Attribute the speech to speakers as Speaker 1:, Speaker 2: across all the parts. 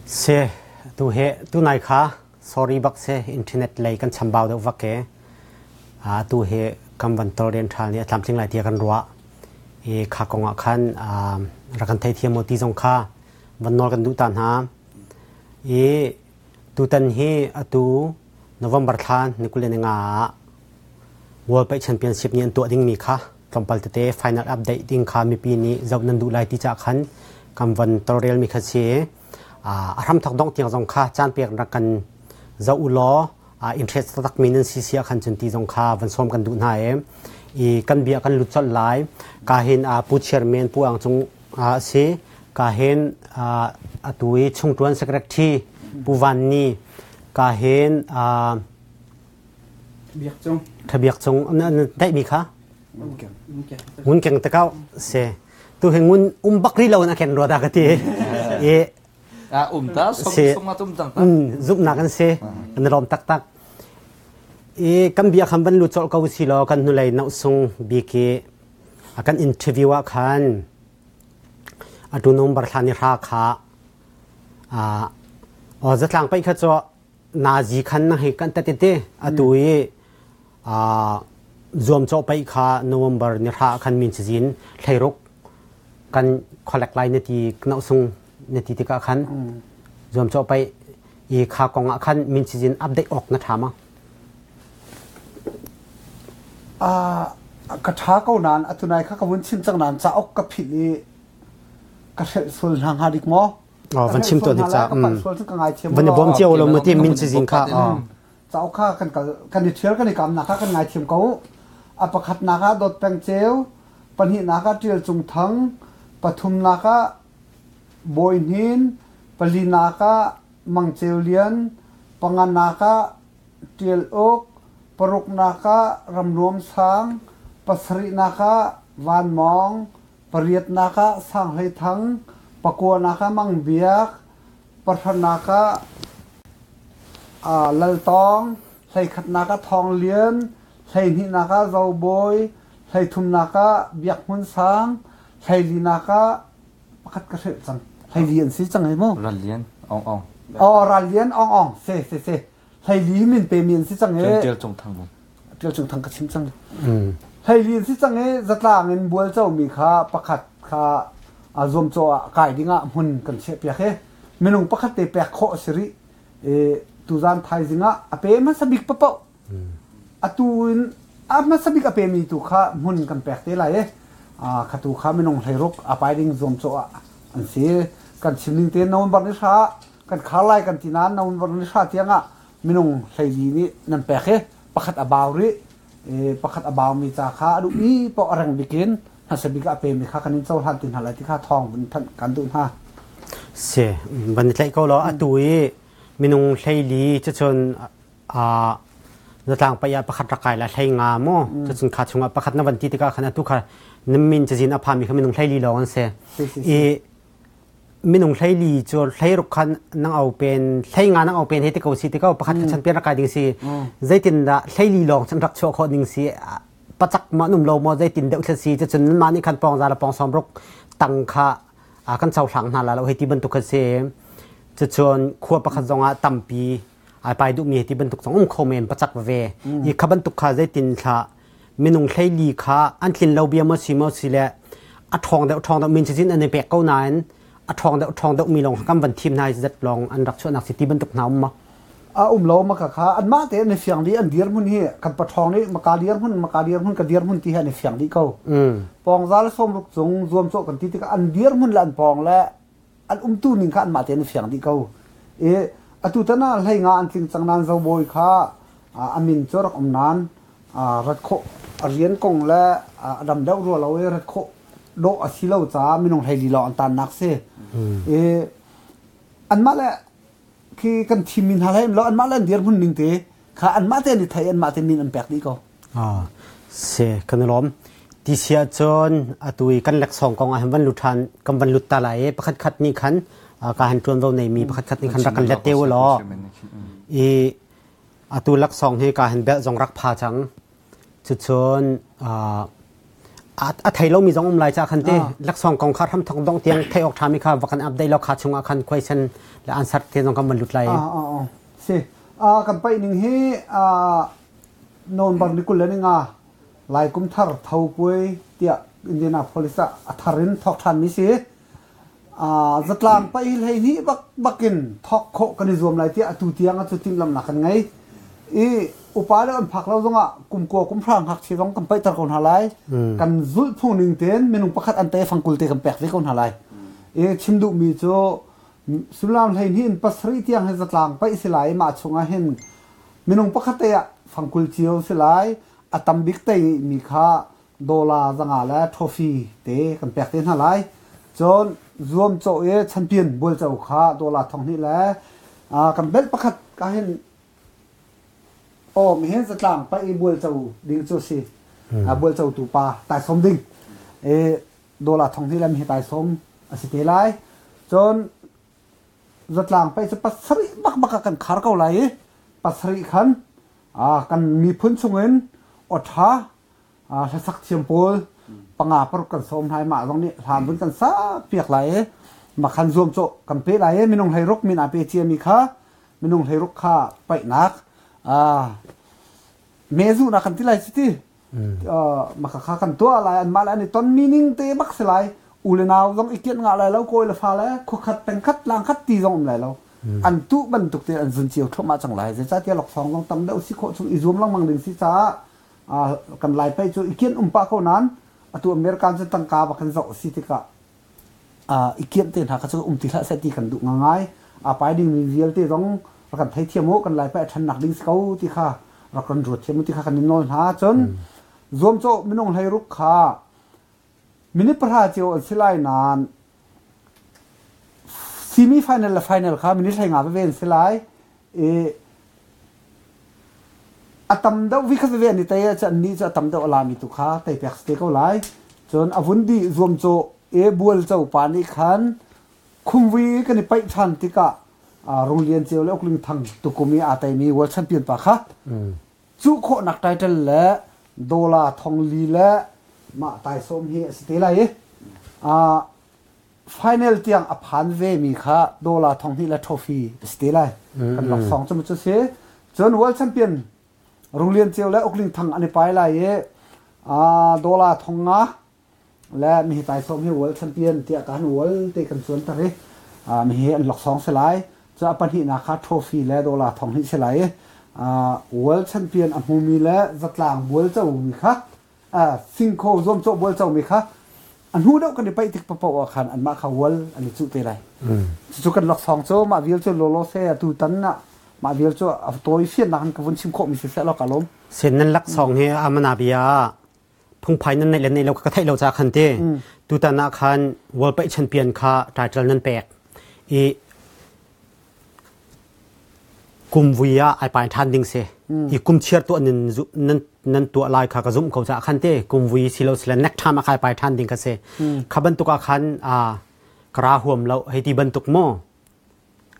Speaker 1: se tu he tu nai kha sorry bak se internet lei kan chambau de vake tu he kam ban tor den thal ni tlam thing lai tia kan ruwa e kha konga khan rakan thai thiam moti jong kha van nor kan du tan ha e tu tan he atu November than nikule nga World Page Championship ni to ding mi kha kompal te final update ding kha mi pi ni zau nan du lai ti cha khan kam van tutorial mi kha che aram thak dong tiang jong kha chan pek rakan zau lo interest tak minin si sia khan chun ti jong kha van som kan du na e kan bia kan lut chol lai ka hin pu chairman pu ang chung se ka hen atui chung tuan secretary pu van ni ka hen biak chung dai mi kha mun keng ta kau se tu hengun bakri lo na ken ro da ka ti e
Speaker 2: ta som na tum tang
Speaker 1: zup na kan se an rom tak tak e kan bia kham ban lu chol ka si lo kan nu lai na sung bi ke akan interview a khan atu number thani ra kha o zatlang pai kha cho na ji khan na he kan ta te atu e zoom cho pai kha November ni ra khan min chijin thairok kan collect line ni ti na sung ni ti ka khan zoom cho pai e kha kong khan min chijin update ok na thama
Speaker 3: กระทาเก้านานอตุนายข้าขบุญชิมจังนานจะออกกระผิดนี่กระเสสุลทางหาดิกมอ
Speaker 1: วันชิมตัวนี่จ้าวันนี้บอมเจียวเราเมื่อที่มินซินค่ะ
Speaker 3: จะเอาข้ากันดิเชียร์กันดิกรรมนะคะกันไงเทียมเขาอปขัดนะคะดดแปงเจลปัญหินะคะเจียวจุงทั้งปทุมนะคะบอยหินปลีนะคะมังเจลเลียนปังงานนะคะเจียวอกปรุกนะคะรำรวมช้างปสรินะคะวานมองปเรียดนะคะสร้างให้ทั้งปะกัวนะคะมังเบียกปทนะคะลลตองใส่ขัดนะคะทองเลียนใส่หินะคะเจ้าบอยใส่ทุมนะคะเบียกมุนช้างใส่ลีนะคะขัดกระเสดจังใส่เลียนสิจังไงมั้ง
Speaker 2: รันเลียนอ่อง
Speaker 3: รันเลียนอ่องเซ่ใส่ลีมินเปมีนสิจังไง
Speaker 2: เจียวจงทาง
Speaker 3: เจียวจงทางกระชิมจังใส่ลีนสิจังไงจะต่างเงินบัวเจ้ามีค่าประคัดค่ารวมโจไก่ดิ้งหุ่นกันเชฟเปียกเมนูประคัดเตะเปียกโคสิริตูจานไทยจิงเปมันสบิกปะเปาตูนมันสบิกเปมีตูข้าหุ่นกันเปียกเตะไรข้าตูข้าเมนูไทยรกไปดิ้งรวมโจอันเสียกันชิมลิงเตนนวันบันนิชากันขาไล่กันตีนานนวันบันนิชาเตียงมินงใส่ดีนี่นั่นแปลกประคัดอบาวริประคัดอบาวมีจ่าข้าดูนี่ปอรังบิกินฮัสบิกะเปมีข้าคันนี้เจ้าทันตินหาอะไรที่ข้าทองมันทันกันตุนฮะ
Speaker 1: เสียบันนี้ก็รอตุยมินงใส่ดีจะชนจะต่างไปประคัดรักไก่ละใส่งามจะชนขาดชงประคัดนวันที่ที่ข้าขณะทุกข้าน้ำมินจะจินอภามีข้ามินงใส่ดีร้อนเสียมินงใช้ลีจนใช้รกขันนั่งเอาเป็นใช้งานนั่งเอาเป็นให้ที่เขาสิที่เขาประคัดฉันเปลี่ยนร่างกายดิ่งสิใจตินละใช้ลีลองฉันรักโชว์คนดิ่งสิประจักษ์มาหนุ่มโลมาใจตินเด็กฉันสิจะจนมานี่ขันปองซาละปองสอมรกตังค่ะกันเสาหลังนั่นละเราให้ที่บรรทุกเสียจะชวนขั้วประคัดจงตั้มปีไปดูมีที่บรรทุกสองคอมเมนต์ประจักษ์เวอีขับบรรทุกค่ะใจตินค่ะมินงใช้ลีค่ะอันทินเราเบียมาสิละทองเดมินจะจินอันในแปลกเก้านั้นทองเดมีลงกำบันทีมนายจัดลองอันรักชนักสิทธิบรรทุกน้ำมา
Speaker 3: โลมาค่ะอันมาเตในเสียงดีอันเดียร์มุนเฮกันปะทองนี่มากาเดียร์มุนกาเดียร์มุนที่ในเสียงดีเขาปองซาลส้มลูกจงรวมโซกันที่อันเดียร์มุนละอันปองและอันตู้นิ่งค่ะอันมาเตในเสียงดีเขาตุตนาให้งานจริงจังนั้นจะบอยค่ะอามินจรักนานรัดโคเรียนกงและดำเดารัวเรารัดโคโดอสิเลาจ้ามินงไทยดีหล่ออันตานนักเสอันมาแหละคือกันทีมินอะไรแล้วอันมาเล่นเดียร์พุ่นนิ่งเตะค่ะอันมาเตนิไทยอันมาเตมินอันแปลกดีก็
Speaker 1: เสกันล้อมที่เสียจนตุยกันหลักสองกองอาหารวันลุทันกำวันลุตตาไหลประคัดนี่ขันการจวนเราในมีประคัดนี่ขันรักกันเล็ดเตี้ยวล้อตุยหลักสองให้การเบะจงรักพาจังจุดชน ไทยเรามีสองลายจากคันเตลักษณะกองข้าทำทองดองเตียงไทยออกทามิค่ะวักันอัปเดตเราขาดชงอาคัน question และอันสัตย์เตียงกำมันหลุดไหล
Speaker 3: สิกันไปหนึ่งให้นอนบังนิกุลเลยนี่ลายกุมทาร์เท้าปุยเตียอินเดียนาโพลิสอัทารินทอกทันมิสิจัดลางไปเลยนี่บักกินทอกโคกันรวมลายเตียตุเตียงตุติมลำหนักกันไงอุปาเลอันผักเราต้องกุมกัวกุมพรางหักชีต้องกันไปตะคนหาไรกันจุดผู้หนึ่งเต็นเมนูประคัดอันเตฟังกุลเตกันแปลกที่คนหาไรชิมดูมีโจสุลามเลยนี่ปัสริเตียงให้จัดลางไปสิไลมาชงอาเห็นเมนูประคัดเตะฟังกุลเจียวสิไลอัตมบิกเตมีค่าดอลลาร์จังอาและทอฟีเตกันแปลกเต็นหาไรจนรวมโจแชมเปี้ยนบอลเจ้าค่าดอลลาร์ทองนี่แหละกันเบลประคัดก็เห็นมีเห็นสตางไปบัวเจ้าดิ่งโจสิบัวเจ้าตูปาตายสมดิ่งดอลลาร์ทองที่แล้วมีตายสมสิเตลัยจนสตางไปจะปัสริบักกันขาร์เก่าไหลปัสริขันกันมีพื้นชงเงินอดท้าสักเทียมโพลปังอาปรุกันสมไทยมาตรงนี้ทำพื้นกันซาเปียกไหลมาคันรวมโจกันเป๊ะไหลมีนงไฮรุกมีนาเปเจียมีค่ามีนงไฮรุกค่าไปนักเมซูนักกันที่ไรสิที่มาค้ากันตัวอะไรอันมาแล้วนี่ตอนมีนิ่งเตะบักสลายอุเลนาวต้องอีกเกียงอะไรแล้วโกยละฟ้าแล้วคุกขัดเป็นขัดลางขัดตีตรงอะไรแล้วอันตุบันตุกเตอันซุนเจียวเข้ามาจังไรจะจ้าเทียหลอกสองต้องตำเดาสิโคชุอีซุมลังมังดึงสิจ้ากันไล่ไปจู่อีกเกียงปะเขานั้นตัวอเมริกันจะตั้งกาบักกันจะสิที่กะอีกเกียงเตะหากจะติละเสตีกันดุง่ายไปดิ่งมีเรียลเตะต้องกันไทยเทียมโมกันไล่ไปทันหนักดิ่งเขาที่ข้ารักกันรวดเทียมที่ข้ากันนินนหาจนรวมโจมินงให้รุกขามินิประหารเจียวสิไลนานซีมีไฟแนลและไฟแนลค่ะมินิใช้งานไปเวนสิไลอัตมเดาวิคัสเวนนี่แต่จะนี่จะอัตมเดาอลามิตุขาแต่เปียกสเตก็ไลจนอวุนดีรวมโจบัวเจ้าปานิขันคุมวีกันนี่ไปทันติกะโรงเรียนเจียวแล้วกลึงทังตุกุมีอาตัยมีวอลแชมเปี้ยนปะคะจุโคนักไตเติลและดอลลาร์ทองลีและมาตายสมเฮสเตลัยไฟแนลเตียงอภันเวมีค่ะดอลลาร์ทองที่และทอฟีสเตลัยกันหลักสองจมุจเสจนวอลแชมเปี้ยนโรงเรียนเจียวและอกลิงทังอันนี้ไปไล่ดอลลาร์ทองนะและมีตายสมเฮวอลแชมเปี้ยนเตียกันวอลเตกันส่วนตะเรมีเฮอันหลักสองสลายจะปัญหานาคาทอฟีและดอลลาร์ทองที่สลายวอลแชมเปี้ยนอันมูมีและจัดลางวอลเจ้ามีค่ะซิงโครวมโจวอลเจ้ามีค่ะอันหูเดากันไปติดปะปะขันอันมาขาวอลอันนี้จุดเตไรจุดกันหลักสองโจมาวิลโจโลโลเซ่ตูตันน่ะมาวิลโจอัฟตัวเฟียนนักกับวันชิมโคมีเสร็จแล้วกันล้ม
Speaker 1: เส้นนั้นหลักสองเฮอามานาบิยาพุ่งภายนั้นในเรื่องนี้เราก็ให้เราจากคันเตตูตันนักขันวอลไปแชมเปี้ยนค่ะไตเติลนั้นแปลกกุมวิยาไอปานทันดิงเซอีกุมเชียร์ตัวนั้นตัวลายขากระซุ่มเขาจะคันเตกุมวิสิโลสเลนนักทำอาคายปานทันดิงกันเซขบันตุกอาคันกราห่วมเราให้ที่บันตุกโม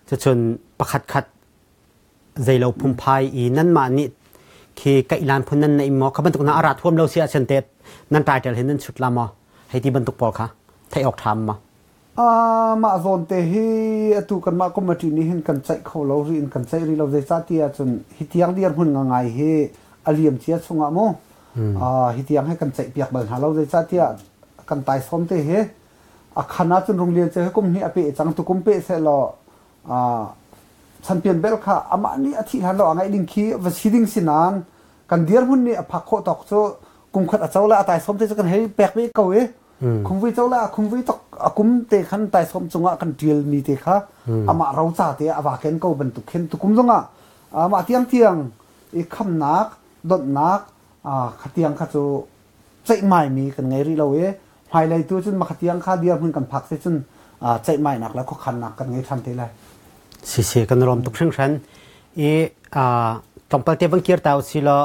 Speaker 1: จะชนประคัดใจเราพุ่มพายอีนั่นมานี่คือไกลานพ้นนั้นในหมอขบันตุกน่าอาราท่วมเราเสียเชนเตนั่นตายแต่เห็นนั่นชุดละมอให้ที่บันตุกปอค่ะไทยออกทำ
Speaker 3: มาโซนเตฮีตุกันมาก็มาทีนี้เห็นกันใจเขาเราเรียนกันใจเราใจซาเตียจนฮิตยังเดียนหุ่นง่ายเฮอเลียมเชียชงอ่ะโมฮิตยังให้กันใจเปียกเบิร์หาเราใจซาเตียกันตายซ้อมเตเฮขณะจนโรงเรียนเจอให้กุมนี่อเปจังตุกุมเปเสลอฉันเปลี่ยนเบลค่ะอามานี่อาทิตย์หันเราไงดิ้งคีวัชิดิ้งสินานกันเดียร์หุ่นนี่พักโคตอกโซกุมขัดเจ้าละตายซ้อมเตจะกันให้แปลกไปเก่าคงวิเจ้าละคงวิตกกุมเตขันไต่สมจงะกันเดียลมีเตค่ะอามาเราจ่าเตะอาวาเข็นก็บรรทุกเข็นตุกุมจงะอามาเทียงอีกคำนักดดนักขัดเทียงข้าจูใจใหม่มีกันไงรีเราไฮไลท์ตัวจนมาขัดเทียงข้าเดียวเพิ่งกันพักเสร็จจนใจใหม่หนักแล้วก็ขันหนักกันไงทันทีเลย
Speaker 1: เสียกันรวมทุกเรื่องฉันต้องไปเตะบังเกียร์ตาวสิละ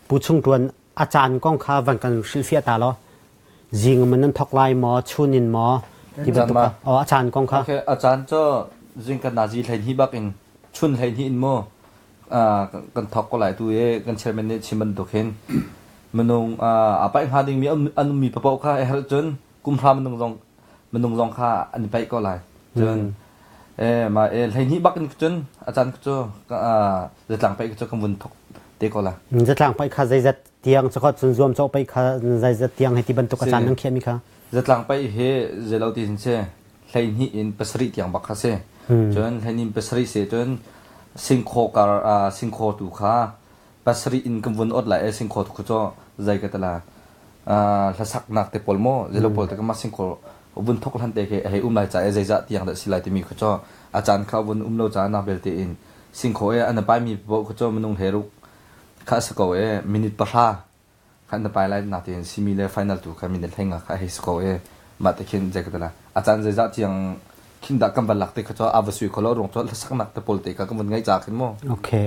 Speaker 1: ผู้ชงตัวนอาจารย์ก้องข้าวันกันศิลปิตาละจิงมันนั่นทอกไลหมอชุนินหมอที่เป็นตัวอาจารย์กองค่ะ
Speaker 2: อาจารย์เจ้าจิงกันนาจีเห็นที่บักเองชุนเห็นที่อินโมกันทอกก็หลายตัวกันเชื่อมันเนี่ยชิมันตัวเห็น menung apa yang hading mi anu mi papau kha e har chun kumphra menung rong kha an pai ko lai chun ma lai ni bak chun achan chu zatlang pai chu kamun thok te ko la
Speaker 1: zatlang pai kha zai zat tiang chakot chun zoom chok pai kha zai zat tiang heti ban to ka chan nang khemi kha
Speaker 2: zatlang pai he zelo ti sin che lai ni in pasri tiang bak kha se chun lai ni pasri se chun singkho tu kha pasri in kamun ot la singkho tu chu zai ka tala la sak nak te polmo zelo pol te ka singkho bun thok han te ke he lai cha zai za tiang da silai te mi kho chu achan kha bun lo cha na bel te in singkho an pai mi bo kho chu menung heru kha sko minute pa ha khan pai lai na te similar final tu kha minute henga kha he sko ma te khin zai ka tala achan zai za tiang kin da kam balak te kho chu avasui kholo rong chu la sak nak te pol te ka kamun ngai cha khin mo
Speaker 1: okay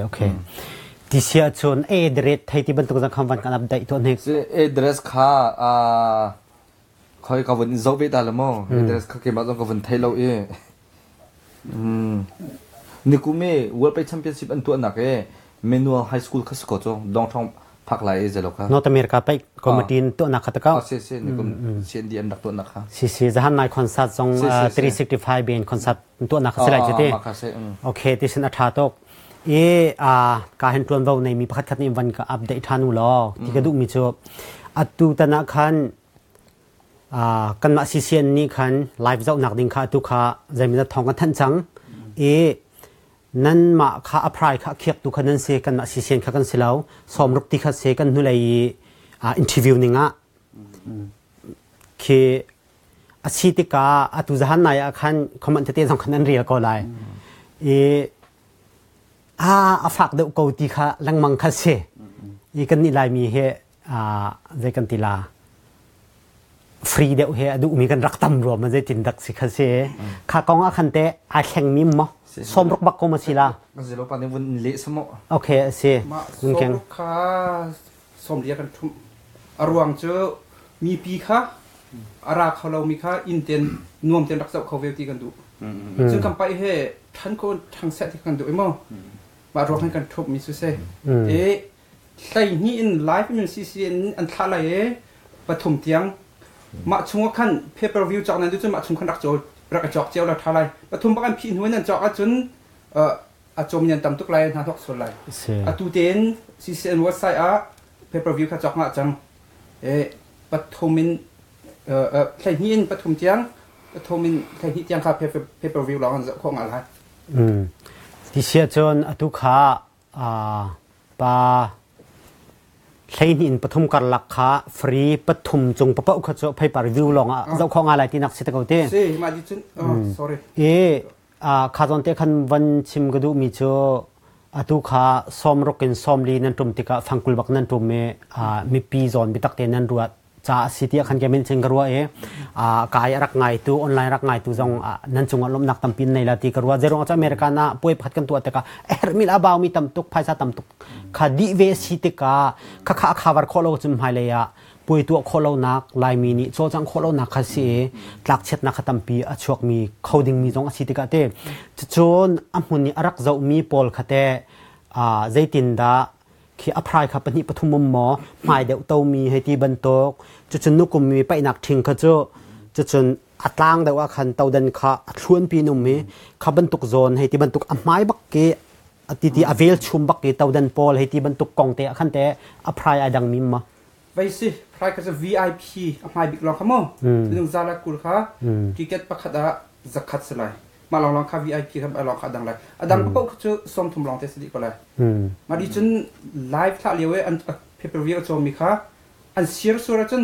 Speaker 1: tisia chon address thai ti ban to ka kham wan kan update to next
Speaker 2: address kha khoi ka bun zo ve ta la mo address kha ke ma jong ka bun thai lo nikume world play championship an to na ke manual high school kha sko cho dong thong phak lai e jelo kha
Speaker 1: north america pai committee to na kha ta ka
Speaker 2: se nikum cnd an dak to na kha
Speaker 1: si zahan nai concert jong 365 ben concert to na kha selai jete okay tisin atha tok ka hen tuan vau nei mi pakhat khat ni van ka update thanu lo ti ka du mi chu atu tana khan kan ma ccn ni khan live zau nak ding kha tu kha zaimina thong ka than chang nan ma kha aprai kha khiak tu khanan se kan ma ccn kha kan silau som ruk ti kha se kan nu lai interview ninga ke asitika atu zahan nai khan comment te jong khanan real ko lai afak de ko ti kha langmang kha se kan ni lai mi he zai kan tila free de he adu mi kan rak tam ro ma zai tin dak si kha se kha kong a khan te a kheng mi mo som rok bak ko ma sila
Speaker 2: zelo pa ne bun le samo
Speaker 1: okay se
Speaker 4: nun keng kha som ria kan thum arwang chu mi pi kha ara khalo mi kha inten nuam ten rak sau khawe ti kan duซึ่งคำไปเฮท่านก็ทางเสที่กันดูไอ้มั้งมาร้องให้กันทบมีสุเซใส่นี่อินไลฟ์มันซีซีอันท่าไรปฐมเตียงมาชงขันเพเปอร์วิวจอกนั้นดูจนมาชงขันรักโจรักจอกเจ้าเราท่าไรปฐมประกันพินหัวนั่นจอกจนอาจมยันต่ำทุกไรทางทุกส่วนไรตูเตนซีซีอันวัดไซเพเปอร์วิวขัดจอกมาจังปฐมมินใส่นี่อินปฐมเตียงโทมินใครที่ยังคาเพเปอร์วิวร้องของอะไร
Speaker 1: ที่เชื่อจนอตุขาปาใครนี่ปฐมการลักขาฟรีปฐมจงปะปะขจเพเปอร์วิวร้องเจ้าของอะไรที่นักเศรษฐกิจ
Speaker 4: สิมาดิฉันsorry
Speaker 1: ข้าจนเตคันวันชิมกระดูมีเจออตุขาซ้อมรกินซ้อมลีนันตุมติกาฟังกุลบักนันตุมมีปีจอนบิตักเตนันรัวจะสิทธิคันแกมินเชงกรัวกายรักไงตัวออนไลน์รักไงตัวจงนั่นจงอารมณ์นักตั้มปินในลาติกรัวเจริญจากอเมริกานะป่วยพัดกันตัวแต่ก็มิลอาบาวมีตั้มตุกไพศาตั้มตุกคดีเวสิติกาข้าข่าวร์โคโลจุมไฮเลยป่วยตัวโคโลนักลายมีนี่โจจังโคโลนักคาสีหลักเช็ดนักตั้มปีช่วงมีเขาดึงมีจงสิติกาเตจนอัมพุนีรักเจ้ามีปอลคาเตใจตินดาที่อภัยครับปนิปฐุมมุมหมอหมายเดวเตามีให้ที่บรรทุกจุดนุกุมมีไปหนักทิ้งเขาจุดอัตลางแต่ว่าคันเตาดันขาชวนปีนุ่มมีขับบรรทุกโซนให้ที่บรรทุกไม้บักเกอติที่อเวลชุมบักเกเตาดันปอลให้ที่บรรทุกกองเตะขันเตะอภัยดังมิมมา
Speaker 4: ไว้สิใครก็จะ VIP อภัยบิ๊กลองขโมยหนึ่งซาลากุลค่ะกิเกตประคัดจะคัดสลายมาลองค่ะ VIP ครับลองค่ะดังเลยดังก็ก็จะส่งทุ่มลองเทสติก็เลยมาดิฉันไลฟ์ท่าเลี้ยวอันเพเปอร์วิวโจมีค่ะอันเชียร์สุดจน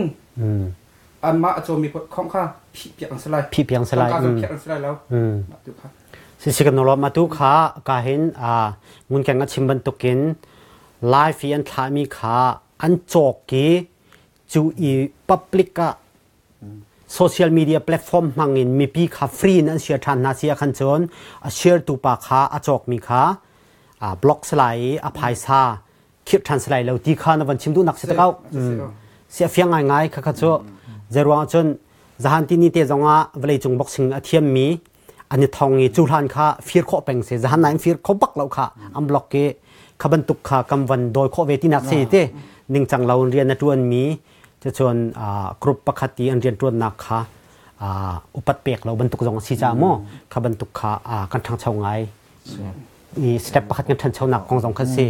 Speaker 4: อันมาโจมีของค่ะพี่เปียงสลาย
Speaker 1: พี่เปียงสลาย
Speaker 4: พี่เปียงสลายแล้วมาดูค่ะ
Speaker 1: สิ่งกันนรมาดูค่ะก็เห็นมุนแข่งกับชิมบันตุกินไลฟ์ยันท่ามีค่ะอันโจกี้จูอีพับลิกะโซเชียลมีเดียแพลตฟอร์มมังอินมีปีค่าฟรีนั่นเชียร์ทันนาเซียขันจนเชียร์ตุปาค่าจอกมีค่าบล็อกสไลด์อภัยซาคิดทันสไลด์แล้วที่ค่านวันชิมดูนักเสกเอาเสียเฟียงง่ายๆค่ะจนเจรวงจนจะหันที่นี่เตจงอ่ะเวลาจงบ็อกซิ่งเทียมมีอันนี้ทองอีจูรันค่าฟีร์โคเป็งเสียจะหันไหนฟีร์โคบักแล้วค่ะอันบล็อกเกขับรรทุกค่ะกำวันโดยโคเวทีนักเสียเต นิ่งจังเราเรียนในตัวมีจะชวนกรุ๊ปปกติอันเรียนตัวนักค่ะอุปัตเปียกเราบรรทุกจงสีจามอขบรรทุกค่ะกันทางชาวไงอีสเต็ปประคัดกันทางชาวนักของสองคดี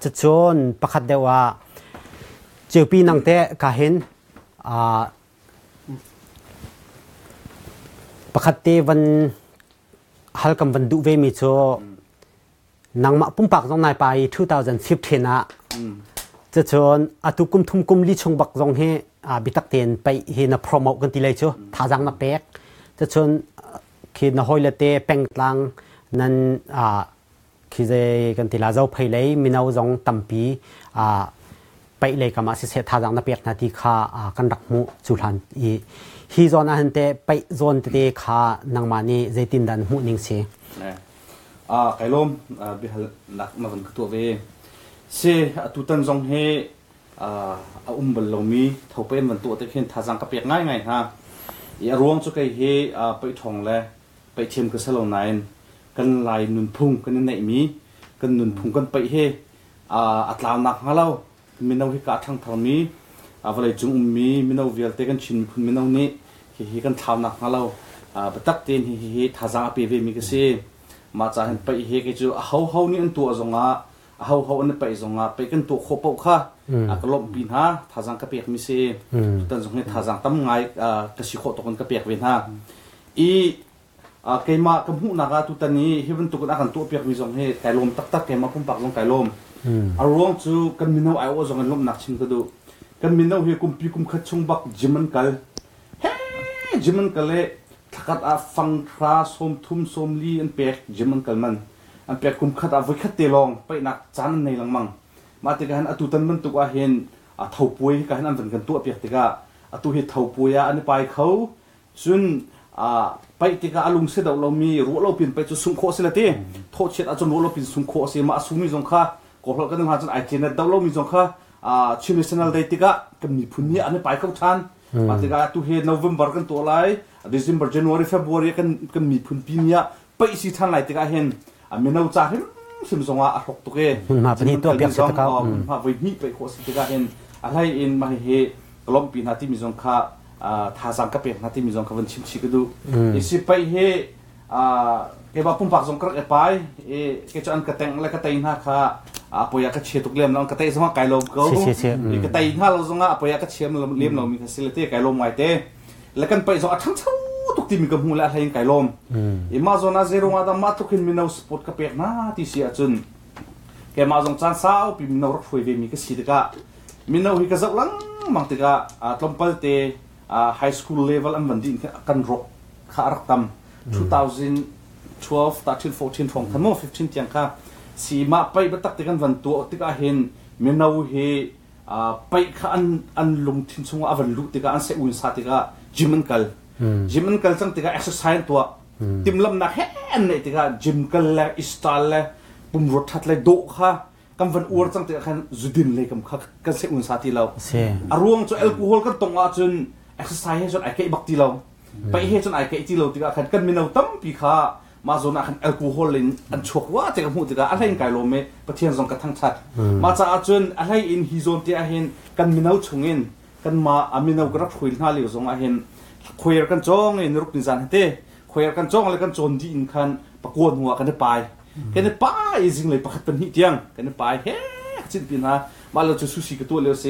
Speaker 1: จะชวนประคัดเดียวว่าเจ้าปีนังเตะกาเห็นประคัดเตวันฮัลกำวันดูเวมิโซนังมาปุ่มปากตรงนายไป2015นะจะชวนอาตุกุมทุมกุมลิชงบักตรงเฮบิตักเตียนไปเฮนะโปรโมทกันทีเลยชัวท่าจังนับเป็กจะชวนคิดนะฮอยเลเตแปงตังนั้นคิดกันทีละเจ้าไปเลยมินเอาจงตัมปีไปเลยก็มาเสียท่าจังนับเป็กนาทีข้ากันรักมูจุลันอีฮีโซนอาหันเตไปโซนเตข้านังมานีเจตินดันมูนิงเสีย
Speaker 2: ไก่ลมบิฮัลนักมาวันตัวเวเสตุตันจงเฮบลลมีทบเป็นวันตัวแต่เห็นท่าจังกับเปียกง่ายฮะอย่ารวงจุกไอเฮไปท่องเลยไปเทียมกับสโลนายกันลายนุนพุ่งกันในมีกันนุนพุ่งกันไปเฮอัตลาหนักฮะเรามินเอาฮิกาทั้งทางมีวันเลยจุงมีนเอาเวลเตกันชินคุณมินเอานี้เฮกันท้าหนักฮะเราบัตักเตียนเฮท่าจังกับเปียกมีกันเสมาจากเห็นไปเฮกจูเขานี่อันตัวจงเขาอันไปจงไปกันตัวขบค่ะก็ลบปีนฮะท่าจังกระเปียกมิเซตันจงเนี่ยท่าจังตั้มไงกระชิโคตกันกระเปียกเวนฮะเกมากำหูนักตุตันนี้เห็นตัวกันอันตัวเปียกมิจงให้ไก่ลมตักเกมาพุ่มปากจงไก่ลมอารมณ์จูกันมินเอาไอโอจงกันลมหนักชิมกระดูกันมินเอาเฮกุมปีกุมขัดชงบักจิมันกัลเฮ้จิมันกัลเลยถ้ากัดฟังคราสมทุ่มสมลีอันเปียกจิมันกัลมันอันเปียกคุมขัดวิคัดเตลองไปนักจานในหลังมังมาติกันตุตันมันตัวเห็นเท่าป่วยกันอันเป็นกันตัวเปียกติกาตุเห็นเท่าป่วยอันนี้ไปเขาส่วนไปติกาลุงเสด็จเรามีรู้เราเปลี่ยนไปจุดสุงโคสิละทีโทษเช็ดอาจจะรู้เราเปลี่ยนสุงโคสิมาสุมีจงค่ะก็เพราะกันนึงหาจนไอเจนดาวเรามีจงค่ะชิมิสนาลได้ติกากันมีพุ่นนี้อันนี้ไปเขาทันมาติกาตุเห็นโนเวมเบอร์กันตัวไรDecember January February kan mi phun pinia pa isi than lai tika hen mi nau cha hem sim zonga a hok tuke
Speaker 1: ma pani to piak sa ka
Speaker 2: ma voi ni pe ko tika hen alai in ma he klom pin hati mi zong kha tha sang ka pe hati mi zong kha van chim chi ka du isi pai he ke ba pum pak zong krak e pai ke chan ka teng la ka tai na kha apoya ka che tuk lem nang ka tai zonga kai lo ko ka tai na lo zonga apoya ka chem lem lo mi facility kai lo mai teแล้วกันไปส่งทั้งเท่าทุกทีมีกับหูและอะไรยังไก่ลมมาส่งน่าเซโรงอาดามาทุกคนมีนาวสปอร์ตกับเปียกน่าที่เสียจนแกมาส่งจานสาวปีมีนาวรักคุยเวมีก็สีติกามีนาวฮิกาจักลังบางติกาตลอมพัลเตไฮสคูลเลเวลอันวันดีกันรกขารักตั้ม2012 13 14ฟองทั้งหมด15ที่ยังค่ะสีมาไปบัตักติกันวันตัวติกาเห็นมีนาวเฮไปข้าอันลงทิ้งส่งว่าวันลุติกาอันเสอุนสาติกาจิมันกัลจังติกาเอ็กซ์ไซส์ตัวติมลำนักเห็นเนี่ยติกาจิมกัลเลยอิสตาลเลยปุ่มรถทัดเลยโดค่ะกำวันอวดจังติกาขันจุดินเลยกำค่ะกันเสอุนสาติเราอารมณ์จนแอลกอฮอล์กันตรงอาจนเอ็กซ์ไซส์ให้จนไอเกย์บักตีเราไปให้จนไอเกย์ตีเราติกาขันกันมีแนวตั้มปีค่ะมาจนขันแอลกอฮอล์เลยอันชกว่าติกาหูติกาอะไรยังไงลมเมประเทศจงกระทั่งชัดมาจากอาจนอะไรอินฮิโซนที่อาเห็นกันมีแนวชงเงินกันมาอามินเอากระคุยหน้าเหลียวจงอาเห็นคุยกันจ้องเองรุกนิจานเต้คุยกันจ้องอะไรกันจนที่อินคันประกวดหัวกันได้ไปกันได้ไปจริงเลยประคัดเป็นหิเตียงกันได้ไปเฮ้จิตปีนามาเราจะสุสิกับตัวเลี้ยวเส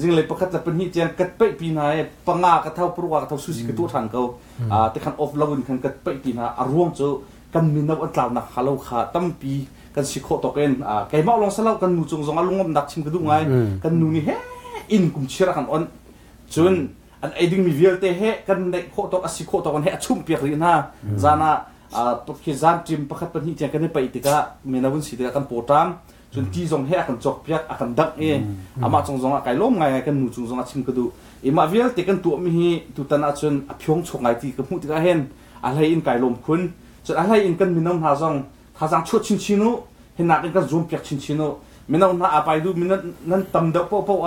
Speaker 2: จริงเลยประคัดจะเป็นหิเตียงกัดไปปีนาปังงากระเท่าปรุกกระเท่าสุสิกับตัวทันเขาแต่คันออฟลาวินคันกัดไปปีนาอารมณ์จะกันมินเอาอันตรายนักฮาโลขาตั้มปีกันสิโคตกเองแกมาลองสลับกันนูจงอารมณ์นักชิมกันดูไงกันนูนี่เฮ้อินกุมเชื่อกันอ่อนจนอันไอดิ้งมีเวลเตะเฮกันในโคตรอสิโคตรกันเฮชุ่มเปียกเลยนะจานะตัวคิดจานจิมประคัดเป็นหิเจียกันได้ไปติกะเมนาวุ้นสีติกะกันโปรตามจนที่จงเฮกันจอกเปียกกันดักอามาจงไก่ล้มไงกันหนูจงชิมกันดูอีมาเวลเตะกันตัวมีตุตันอาจนอภิองชกไงที่กับหูติกะเห็นอะไรอินไก่ล้มคุณจนอะไรอินกันมีน้องทาจังชุดชินโนเห็นหนักกันจมเปียกชินโนมีน้องอาไปดูมีนั่นตำเดาโป๊ะ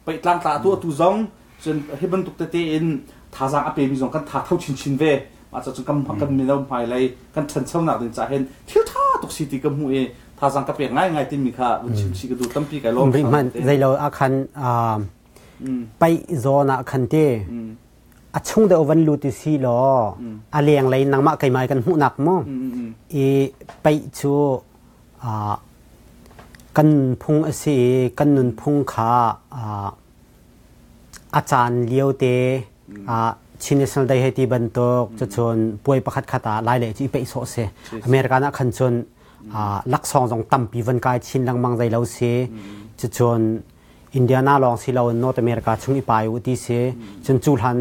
Speaker 2: ไปกลางตาตัวตุจงจนให้บรรทุกเตอินท่าจางอเปมีจงกันท่าเท่าชินเวมาจากจนกำพักกันมีน้ำภายไรกันทันเช่าหนักถึงจะเห็นเที่ยวท่าตกสิติกำหูท
Speaker 5: ทาสังกะเปียกง่ายที่มีค่ะวันชิกระดูตั้มปีไก่ลม
Speaker 1: มันใจเราอาคันไปโซนอาคันเตอาช่วงเดียววันลูติสีล้ออาเลียงเลยนังมาไก่ไม้กันหูหนักมั้งไปชูกันพุงสีกันนุนพุงขาอาจารย์เลี้ยวเตชินิสนได้ให้ที่บรรทุกจะชนป่วยประคัดขตาลายเลยที่ไปโซเซอเมริกันนักขันชนลักซองจงตั้มปีวันกายชินลังมังใจเราเสจะชนอินเดียนาลองสิเราโนอเมริกาช่วงอีปายอุติเสจนจูหัน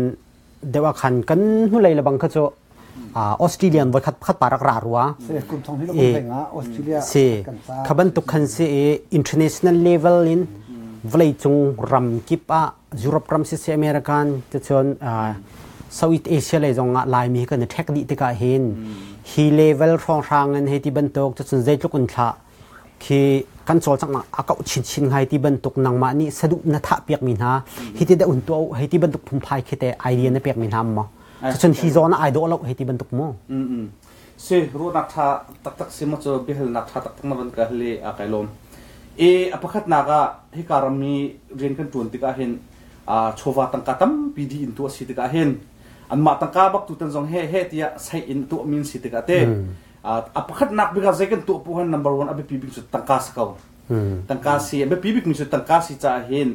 Speaker 1: เดี๋ยวขันกันหุเลยละบังก็จะออสเตรเลียนไว้คัดปารักรารัว
Speaker 3: กลุ่มท้องที่เราเป็นออสเตรเลีย
Speaker 1: เสขบันตุขันเส international level in วลัยจงรำกิปะยุโรปรำเสอเมริกันจะชนเซาท์เอเชียเลยจงลายมีกันเทคนิคที่ก็เห็นฮีเลเวลฟองทางเงินให้ที่บรรทุกจะสนใจทุกคนละคือการโจลจากนักอากาศชินให้ที่บรรทุกนังมานี่สะดุนัทเปียกมินฮะให้ที่ได้อุ่นตัวให้ที่บรรทุกพุ่มพายคิดแต่ไอเดียนั้นเปียกมินฮะมั้งจะสนฮีโซนไอดอลเราให้ที่บรรทุกมั้ง
Speaker 5: เสรู้นักท่าตักสิมาจะเบลนักท่าตักมาบรรทุกเลยอาไกลมอภิคัตนาก็ให้การมีเรียนกันจวนที่ก็เห็นโชวาตังกาตัมปีดีอินตัวสิที่ก็เห็นอันมาตั้งกาบักตุตันจงเฮ่ที่ใช้อินตัวมินสิติกาเตอภิคัตนักบิกาเซกันตัวผู้ฮัน number 1อภิปีบิกสุดตั้งกาสกาวตั้งกาสีอภิปีบิกมิสุดตั้งกาสีจะเห็น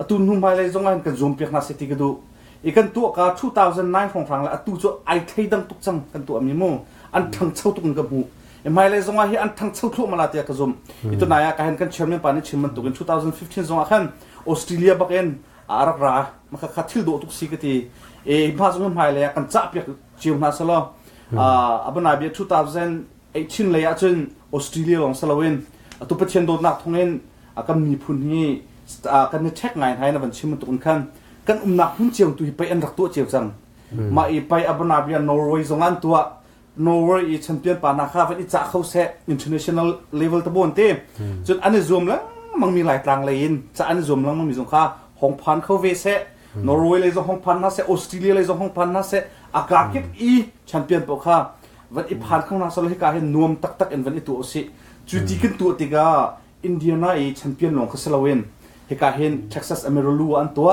Speaker 5: ตุนหุ่มไปเลยจงเห็นกันzoomเปียกนาสิติกดูอีกันตัวกา2009ของฟังแล้วตัวจะไอเทดังตุกจังกันตัวมีโมอันทั้งเช่าตุกกับหูไม่เลยจงเห็นอันทั้งเช่าทุกมาลาเตียกันzoomอีตัวนายการเห็นกันเชื่อมปานิชิมันตุกัน2015จงเห็นออสเตรเลียบักเอ็นอารักรามันก็ขัดทิลโดทุกสิ่งที่พาสมันหายเลยกันจับเปียกจิวนาสลออับนาบี2018เลยจนออสเตรเลียลองสลาวินตุปเชนโดนักทงเงินกันมีพุ่นนี้กันเช็คไงให้นะวันชิมมันตุนขันกันนักหุ่นเจียวตุยไปอันรักตัวเจียวจังมาไปอับนาบีนอร์เวย์สองอันตัวนอร์เวย์แชมเปี้ยนปานาคาวันนี้จะเข้าเซต international level ตะบนเต้จนอันนี้รวมแล้วมันมีหลายต่างเลยจะอันนี้รวมแล้วมันมีสงครามห้องพันเข้าเวเซนอร์เวย์เลยจะห้องพันน่าเซออสเตรเลียเลยจะห้องพันน่าเซอากาศเก็บแชมเปี้ยนปกค่ะวันอีพันข้างหน้าสโลฮิกาเห็นนวมตักเอ็นวันอีตัวสิจุดที่ขึ้นตัวติกาอินเดียน่าแชมเปี้ยนหลงคาสลาเวนฮิกาเห็นเท็กซัสอเมริลูอันตัว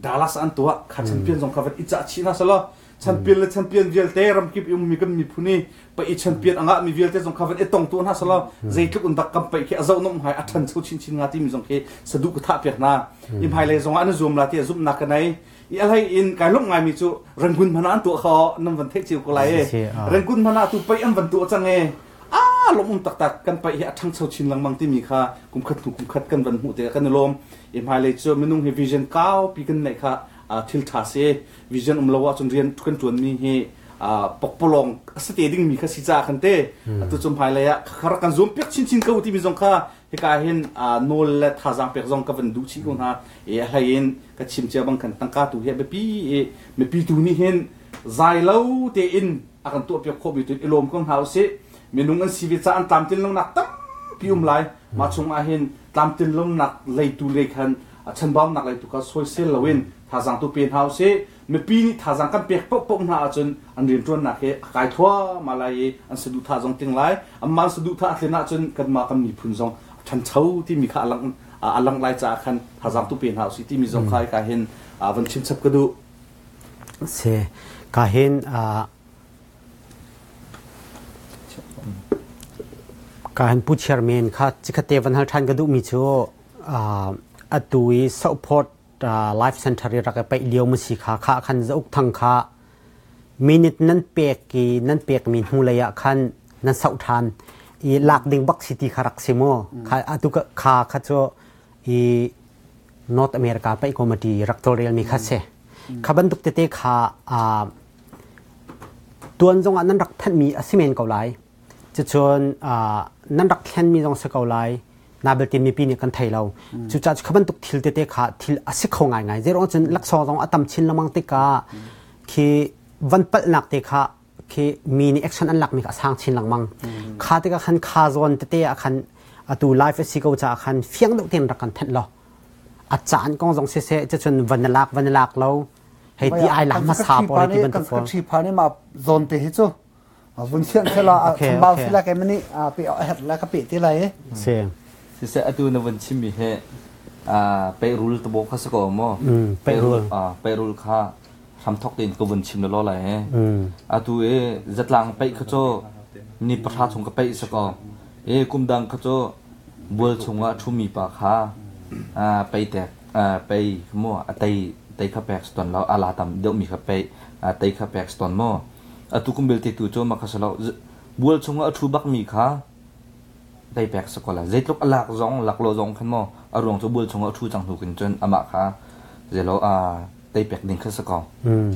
Speaker 5: ดัลลัสอันตัวข้าแชมเปี้ยนสงครามวันอีจ่าชีน่าสโลแชมเปี้ยนและแชมเปี้ยนเวลเตอร์รำกิบยุ่งมีกันมีผู้นี้ไปอีแชมเปี้ยนอ่างมีเวลเตอร์สงครามวันอีตรงตัวน่าสโลใจทุกคนตักกันไปแค่เอาหนุ่มหายอัฐันเช่าชินงาที่มีสงเคสะดุกท่าเปียกนาอิมไฮเลยสงอันซูมลาที่ซุ่มนักกันไหนอะไรอินการลุกไงมีจูรังกุนพนันตัวเขานำวันเทจิวก็ไล่รังกุนพนันตัวไปอันวันตัวจังเงลมตักกันไปทั้งเช่าชินลังมังที่มีค่ากุมขัดกันวันหูเตะกันในลมอิมไฮเลยจูไม่นุ่งเฮวิชั่นก้าวปีกันไหนค่ะทิลทาเซวิชั่นเราว่าจนเรียนทุกคนจวนมีเฮปกปลงสเตดิ้งมีค่าสิจ้าคันเต้ตัวจมไฮเลยขรักกันซูมเปียกชินเขาที่มีสงค่าให้การเห็นโนเลทาจังเปียกซองกับวันดูชิกุนฮะให้เห็นกับชิมเจ้าบังคันตั้งการตัวเห็นแบบไม่ปีตัวนี้เห็นใจเล่าเตอินอาการตัวเปียกโคบิตุลมของเขาสิมีนุ่งอันชีวิตจะอันตามติลงหนักตั้งพิวมไลมาชงอาเห็นตามติลงหนักเลยตัวเล็กขันฉันบ้าหนักเลยตัวก็สวยเซลลวินทาจังตัวเป็นเขาสิไม่ปีนี้ทาจังกันเปียกปกหน้าจนอันเรียนจนหนักเหกายทั่วมาเลยอันสะดุดทาจังติงไลอันมาสะดุดทาอัลเลน่าจนกันมากันมีพุ่นซองฉันเช่าที่มีข้าอลังไล่จากคันทาจังตัวเป็นเขาสิที่มีสงครามการเห็นวันชิมสับกระดู
Speaker 1: เสการเห็นการเห็นผู้เชี่ยวชาญค่ะจิกเตวันฮัลทันกระดูมีโจอตุยซัพพอร์ตไลฟ์เซ็นเตอร์รักไปเลี้ยวมุสิขาข้าคันจะอุกทังข้ามินิทนั้นเปียกมีหูเลยคันนั้นสักทันอีหลักดิ่งบักซิตี้ขารักซิโมข้าอตุกข้าข้าโจอีนอร์ทอเมริกาไปคอมดีรักตัวเรียลมีข้าเสข้าบรรทุกเตะข้าตัวนั้นนั้นรักท่านมีอสิเมนเกาไลจะชวนนั้นรักท่านมีตรงสเกาไลนาเบลติมีปีนี้กันไทยเราจุดจัดขบันตุกทิลเตะขาทิลอาศัยเขาง่ายเจอเราจนลักษณะตรงอัตมชินละมังติกาคือวันเปิดหนักเตะขาคือมีนี่แอคชั่นอันหลักมีกับสร้างชินละมังขาเตะขันขาโซนเตะขันตัวไลฟ์สิกเอาจากขันเฟียงดุเต็มรักกันทันเราอาจารย์กองทรงเสจะจนวันลักเราให้ที่ไอหลังมาสาบอะไรที่มัน
Speaker 3: ตุกชีพานี่มาโซนเตะฮิจู วุ้นเชียนเสละเบาสิละแกมันนี่ไปเอาเห็ดแล้วก็ปิดที่ไร
Speaker 1: เสีย
Speaker 2: สิเสอตูนวันชิมีเฮไปรูลตบกสกอม
Speaker 1: ไปรูล
Speaker 2: ไปรูลค่าทำทอกตินก็วันชิมแล้วอะไรตูจัดลังไปเขาโจนี่ประชาชนก็ไปสกอกุมดังเขาโจบัวชงว่าชุมีปากค่ะไปแตกไปมั่วไตข้าแปกสตอนแล้วอาลาตัมเดี๋ยวมีข้าไปไตข้าแปกสตอนมั่วตุกุมเบลติตูโจมาข้าสลาวบัวชงว่าชุบักมีค่ะไตแปกสกอละเจ็ดลูกหลักจงหลักโลจงขึ้นมั่วรวงโจบัวชงว่าชุจังหูกันจนอามาค่ะเจแล้วไตแปกดิ่งขึ้นสกอ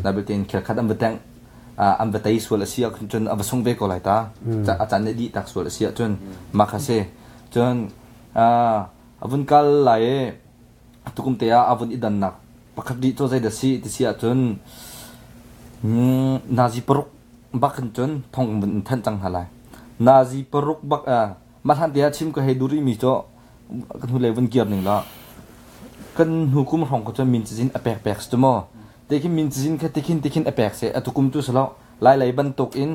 Speaker 2: ดับเบิลเทนเขียนคัดอันเบตังอันเบตัยส่วนเสียขึ้นจนอันเบส่งเบกอะไรตาจะอาจารย์ดีตักส่วนเสียจนมาข้าเสจนavan kal lai tukum te avan idan nak pakhat di to zai da si ti sia chun nazi peruk bakan chun thong mun than chang halai nazi peruk bak ma than dia chim ko heduri mi cho kan hu levan kiar ning la kan hukum hong ko chun min chin apek pek stumo tekin min chin kha tekin apek se atukum tu salo lai ban tok in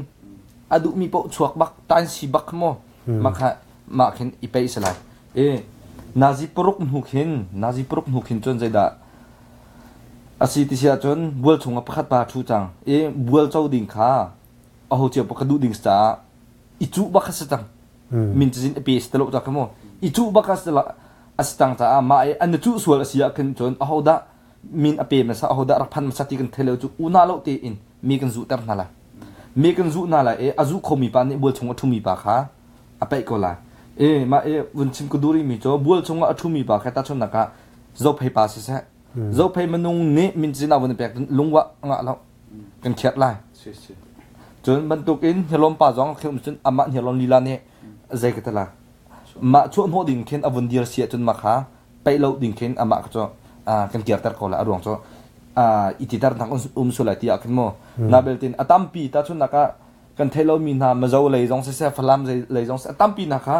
Speaker 2: adu mi po chuak bak tan si bak mo makha ma khin ipai salai nazi peruk nukhin chon zaida asi ti sia chon bual chunga pakhat pa thu chang bual chau ding kha a ho che pakadu ding sta ichu bakha satang min chin epi stelo ta kamo ichu bakha stela astang ta ma an chu sual asia kan chon a hoda min ape na sa hoda raphan ma sati kan thelo chu una lo te in mi kan zu tar nala mi kan zu nala azu khomi pa ni bual chunga thumi pa kha apai ko la ma vun chim ku duri mi cho bual chunga athumi ba khata chon naka zo phai pa se zo phai manung ne min china won pek lungwa nga lo kan khet lai chon ban tuk in helom pa jong khum chun ama helom lila ne zai ka tala ma chu ho ding khen avun dir sia chun ma kha pai lo ding khen ama ka cho kan kiar tar ko la arong cho ititar thang sulai ti akhin mo na beltin atampi ta chun naka kan thelo mi na ma zo lei jong se falam lei jong se atampi na kha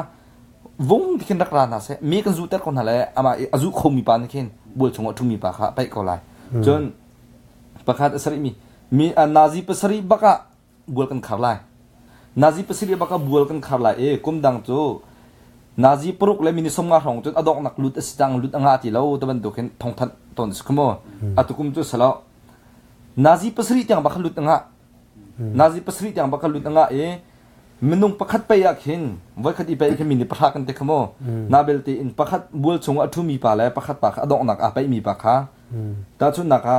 Speaker 2: vung dikin rakra na se mi kan zuter kon hale ama azu khomi pan khen bul chunga thumi pa kha pai ko lai chon pakhat asari mi nazi pasari baka bul kan kharlai nazi pasari baka bul kan kharlai kum dang chu nazi pruk le mini somnga rong chon adok nak lut astang lut anga ti lo taban doken thong than ton skmo atukum chu sala nazi pasari tyang baka lut anga nazi pasari tyang baka lut anga minung pakhat pa yakhin vai khati pa ikhe mini pakha kan te khamo nabelte in pakhat bul chunga thumi pa la pakhat pa adok nak apai mi pa kha ta chu naka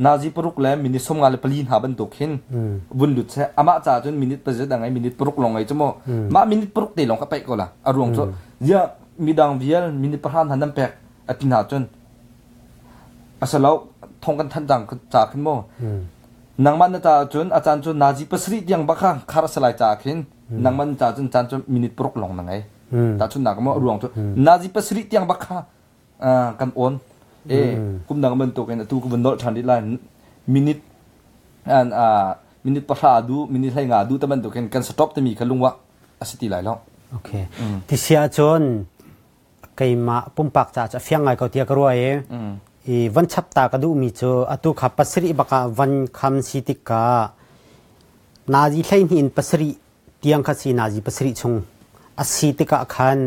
Speaker 2: nazi peruk le mini somnga le palin ha ban dokhin bun lut se ama cha chun minute pa jada ngai minute peruk longai chmo ma minute peruk te long ka pai ko la arung cho ya midang vial minute pakhan hanam pek atina chun asalo thong kan than jang cha khin mo nangman na cha chun achan chu nazi pasri diang bakha khar salai cha khin nangman cha chun chan chu minute prok long na ngai ta chun na mo ruang chu nazi pasri tiang bakha kan on kum nangman to ken tu ku bundol thandi line minute and minute pasha du minute hai nga du taman to ken kan stop te mi khalungwa asiti lai lo
Speaker 1: okay ti sia chon kaima pumpak cha fiang ngai ko tia ka ruai van chap ta ka du mi cho atu kha pasri baka van kham sitika nazi thlain hin pasri tiang kha si nazi pasri chung asitika khan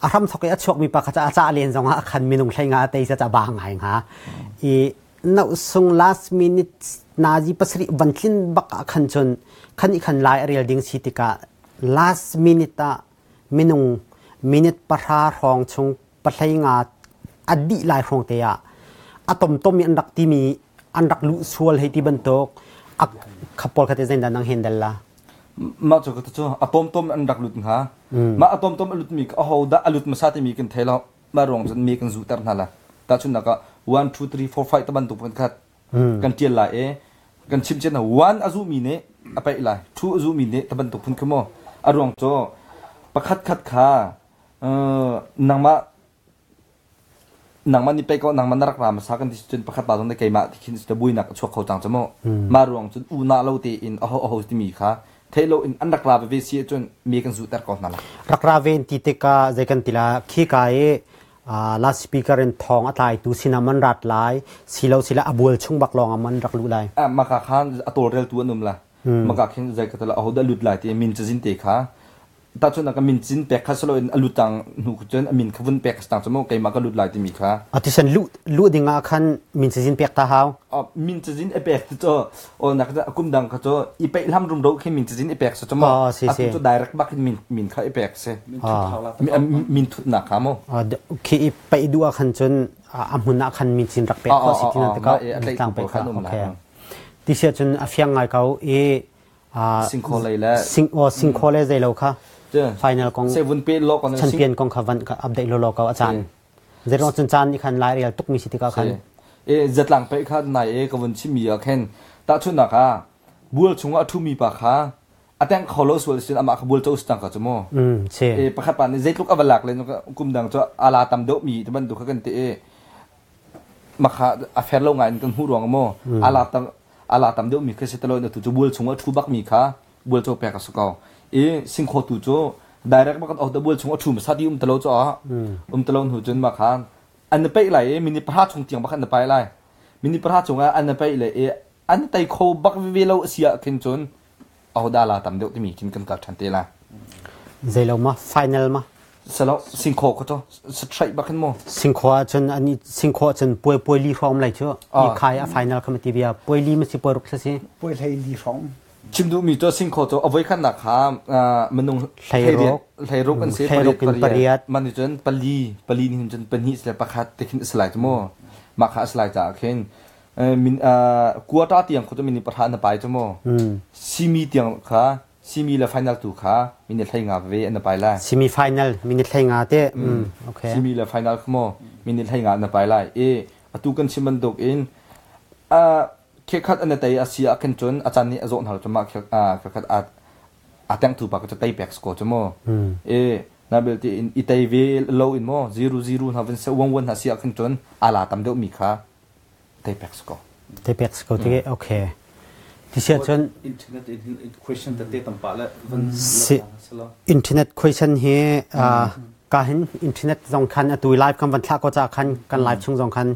Speaker 1: aram thokai achok mi pa kha cha len zonga khan minung thlainga te cha ba ngai nga no sung last minute nazi pasri van thlin baka khan chon khan lai real ding sitika last minute ta minung minute parha rong chung pathlainga adi lai rong te ya atom mi andak ti mi andak lu sual hei ti bantok ak khapol khate zain da nang hendal la
Speaker 2: ma chu ka chu atom andak lut nga ma atom alut mi a hoda alut masati mi kan thelo ma rong jan mi kan zu tar na la ta chu naka 1 2 3 4 5 taban tu kan khat kan tiel la kan chim chen na 1 azu mi ne apai la 2 azu mi ne taban tu phun khmo arong cho pakhat khat kha nangman ni pe ko nangman rak ram sa kan tin pakhat ba dong de kai ma thin sta buina chok khau chang chamo ma ruang chun una lo te in a ho ti mi kha thelo in an rak ra ve si chun mi kan zu tar ko na la
Speaker 1: rak ra ven ti te ka je kan tila khi ka la speaker in thong atlai tu sinaman rat lai silo sila abul chung bak long aman rak lu lai
Speaker 2: ma kha khan atol rel tu anum la มากาขึ้นใจก็ตลอดเอาได้หลุดหลายที่มินจะจินเตะขาตาชนก็มินจินเปกคัสโลนลุตังหนูจนมินขบุนเปกสตางสมองไกมาก็หลุดหลายที่มีขา
Speaker 1: ที่ฉันลุดิ่งคันมินจะจินเปกตาเฮา
Speaker 2: มินจะจินเอเปกตัวโอ้นักจะกุมดังก็ตัวอีเปลำรุมรู้แค่มินจะจินเอเปกสมองตัว direct บักมินเขาเอเปกเซ่มินทุนนักขาม
Speaker 1: คือไปดูคันจนหุ่นนักคันมินจินรักเปกเขาสิที่นั่นแต่ก็ต่างไปค่ะโอเคที่เชื่อจนอฟียงไงเขา
Speaker 2: ซิงโคเลยแล้ว
Speaker 1: ซิงโคเลยใจเราค่ะfinal ของแชมเปี้ยนของเขาวันกับอัปเดตโลกอาจารย์เดี๋ยวเราจนจานอีกคันไล่เรียลตุกมีสิทธิ์ก็คัน
Speaker 2: จัดหลังไปคันไหนก็วันชิมีอะแค่ตาชุนนักอ่ะบัวชงอ่ะทุ่มีปากค่ะอาแต่งเขาโลส่วนสิ่งอามาขบัวจะอุสตังกับจมูก
Speaker 1: ใช่
Speaker 2: ประคับปานนี้เจ็ดลูกอวลักเลยก็กุมดังจะอาลาตำโดมีที่มันดูเขากันเตะมาค่ะอาเฟรลงงานกันหูรวงโมอาลาตำโดมีแค่เสร็จแล้วเนี่ยตัวจะบัวชงอ่ะทุ่บักมีค่ะบัวจะแปลกับสกาวสิ่งโคตุโจ direct มากันเอาแต่บัวชงทุ่มสัตย์ตลอดจ้ะตลอดหูจนมาคันอันนั้นไปไหลมินิพระชงเตียงบักอันนั้นไปไหลมินิพระชงอันนั้นไปไหลอันนั้นไต่โคบักวิโลเสียขึ้นจนเอาดาราตามเดียวที่มีกินกันกับทันทีละ
Speaker 1: ใจเรามา final มา
Speaker 2: สแล้วสิ่งโคก็ต้องสตรีทบักขึ้นมั้ง
Speaker 1: สิ่งโคจนอันนี้สิ่งโคจนป่วยลีฟอร์มอะไรเชื่ออีกใครอะ final คำที่เบียป่วยลีมันสิป่วยรุกซะสิ
Speaker 3: ป่วยลีฟอร์ม
Speaker 2: ชิมดูมีตัวสิ่งโคตัวเอาไว้ขั้นหนักขามันนุ่งไทยรกกันเสียปริยัติมันจนปลีนี่จนเป็นหิสเลยประคัดแต่ขึ้นสลายจมูกมาขาสลายจากขึ้นมินกัวตาเตียงเขาจะมีประธานไปจมูกซีมีเตียงขาซีมีและไฟนอลตัวขามินเทงาเวอันไปไล่
Speaker 1: ซีมีไฟนอลมินเทงาเต้โอเค
Speaker 2: ซีมีและไฟนอลขโมมินเทงาอันไปไล่ตุกันชิมันดกอินเคคัดอันนี้แต่อาเซียกันจนอาจารย์นี่อาจารย์เราจะมาเคคัดอาแต่งถูกปากก็จะไต่แบกสกอร์จมั้งนาเบลที่อิตาลีโลอินมั้ง0-0นะเป็นวันอาเซียกันจนอาลาตามเดียวมีค่าไต่แบกสกอร์
Speaker 1: ที่โอเคที่เชื่อจน
Speaker 5: อินเทอร์เน็ตquestion แต่เต้ตั้งปะแล้ว
Speaker 1: อินเทอร์เน็ต question เฮการเห็นอินเทอร์เน็ตสองคันตัวไลฟ์กันวันทักก็จะคันกันไลฟ์ช่วงสองคัน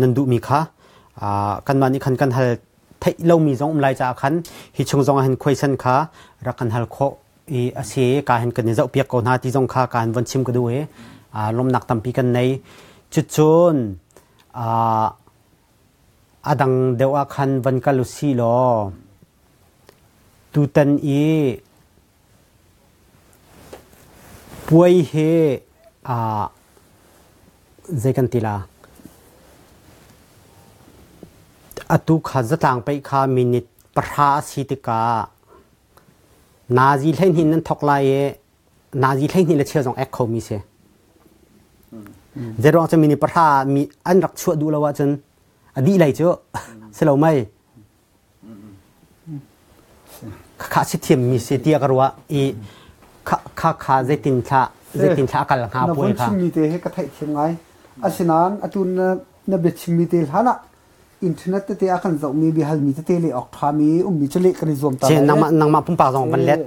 Speaker 1: นันดูมีค่ากันมานี่คันกันฮัลเทเรามีจงไล่จากคันฮิชงจงเห็น question ค่ะรักกันฮัลโคอาเซียการเห็นกันเนี่ยจะเปียกก่อนหน้าที่จงค่ะการวันชิมก็ดูลมหนักตั้มปีกันในจุดจนดังเดียวคันวันกัลุสีล้อตูตันป่วยเฮใจกันทีละตุขจัดต่างไปข้ามินิตประหารสิทธิกานาจีเล่นหินนั้นทอกไล่นาจีเล่นหินเลเชียร์จงเอ็กโคมิเซ่เดี๋ยวเราจะมินิประหารมีอันรักชั่วดูแล้วว่าจนอดีไรเจ้าเสลาไม่ข้าสิเทียมมีเสียเดียกรัวข้าเจตินชากันหลังหาป่วยค่ะ
Speaker 3: ชิมีเตะให้กระไทยเชียงไงอาศินันอตุนนเบชิมีเตะฮานะอินเทอร์เน็ตเตะอากันจะมีบิฮัลมีเตะเลยออกทามีมีเฉลี่ยกันรวมตา
Speaker 1: เช่นนังมาพุ่งปากสองบันเล็ด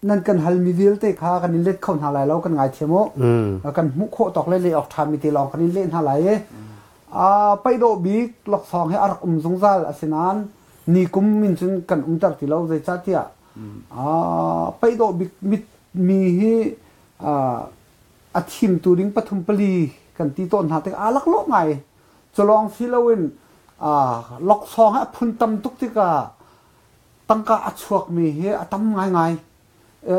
Speaker 3: นั่นกันฮัลมีวิลเตะขากันนิเล็ดเข้าหาไหลแล้วกันไงเทียมโแล้วกันมุขโคตอกเลยออกทามีเตะลองกันนิเล่นหาไหลไปโดบีกหลอกสองให้อารักสงสารอาศินันนี่กุมมินจนกันตัดที่เราใจจัดที่ไปโดบีมีให้อาทิมตูริงปฐมปลีกันตีต้นหาแต่ลักโลกไงจะลองฟิลวินล็อกซองให้พุ่นตำตุกติกาตั้งกาอัดชวกมีให้ตั้มง่าย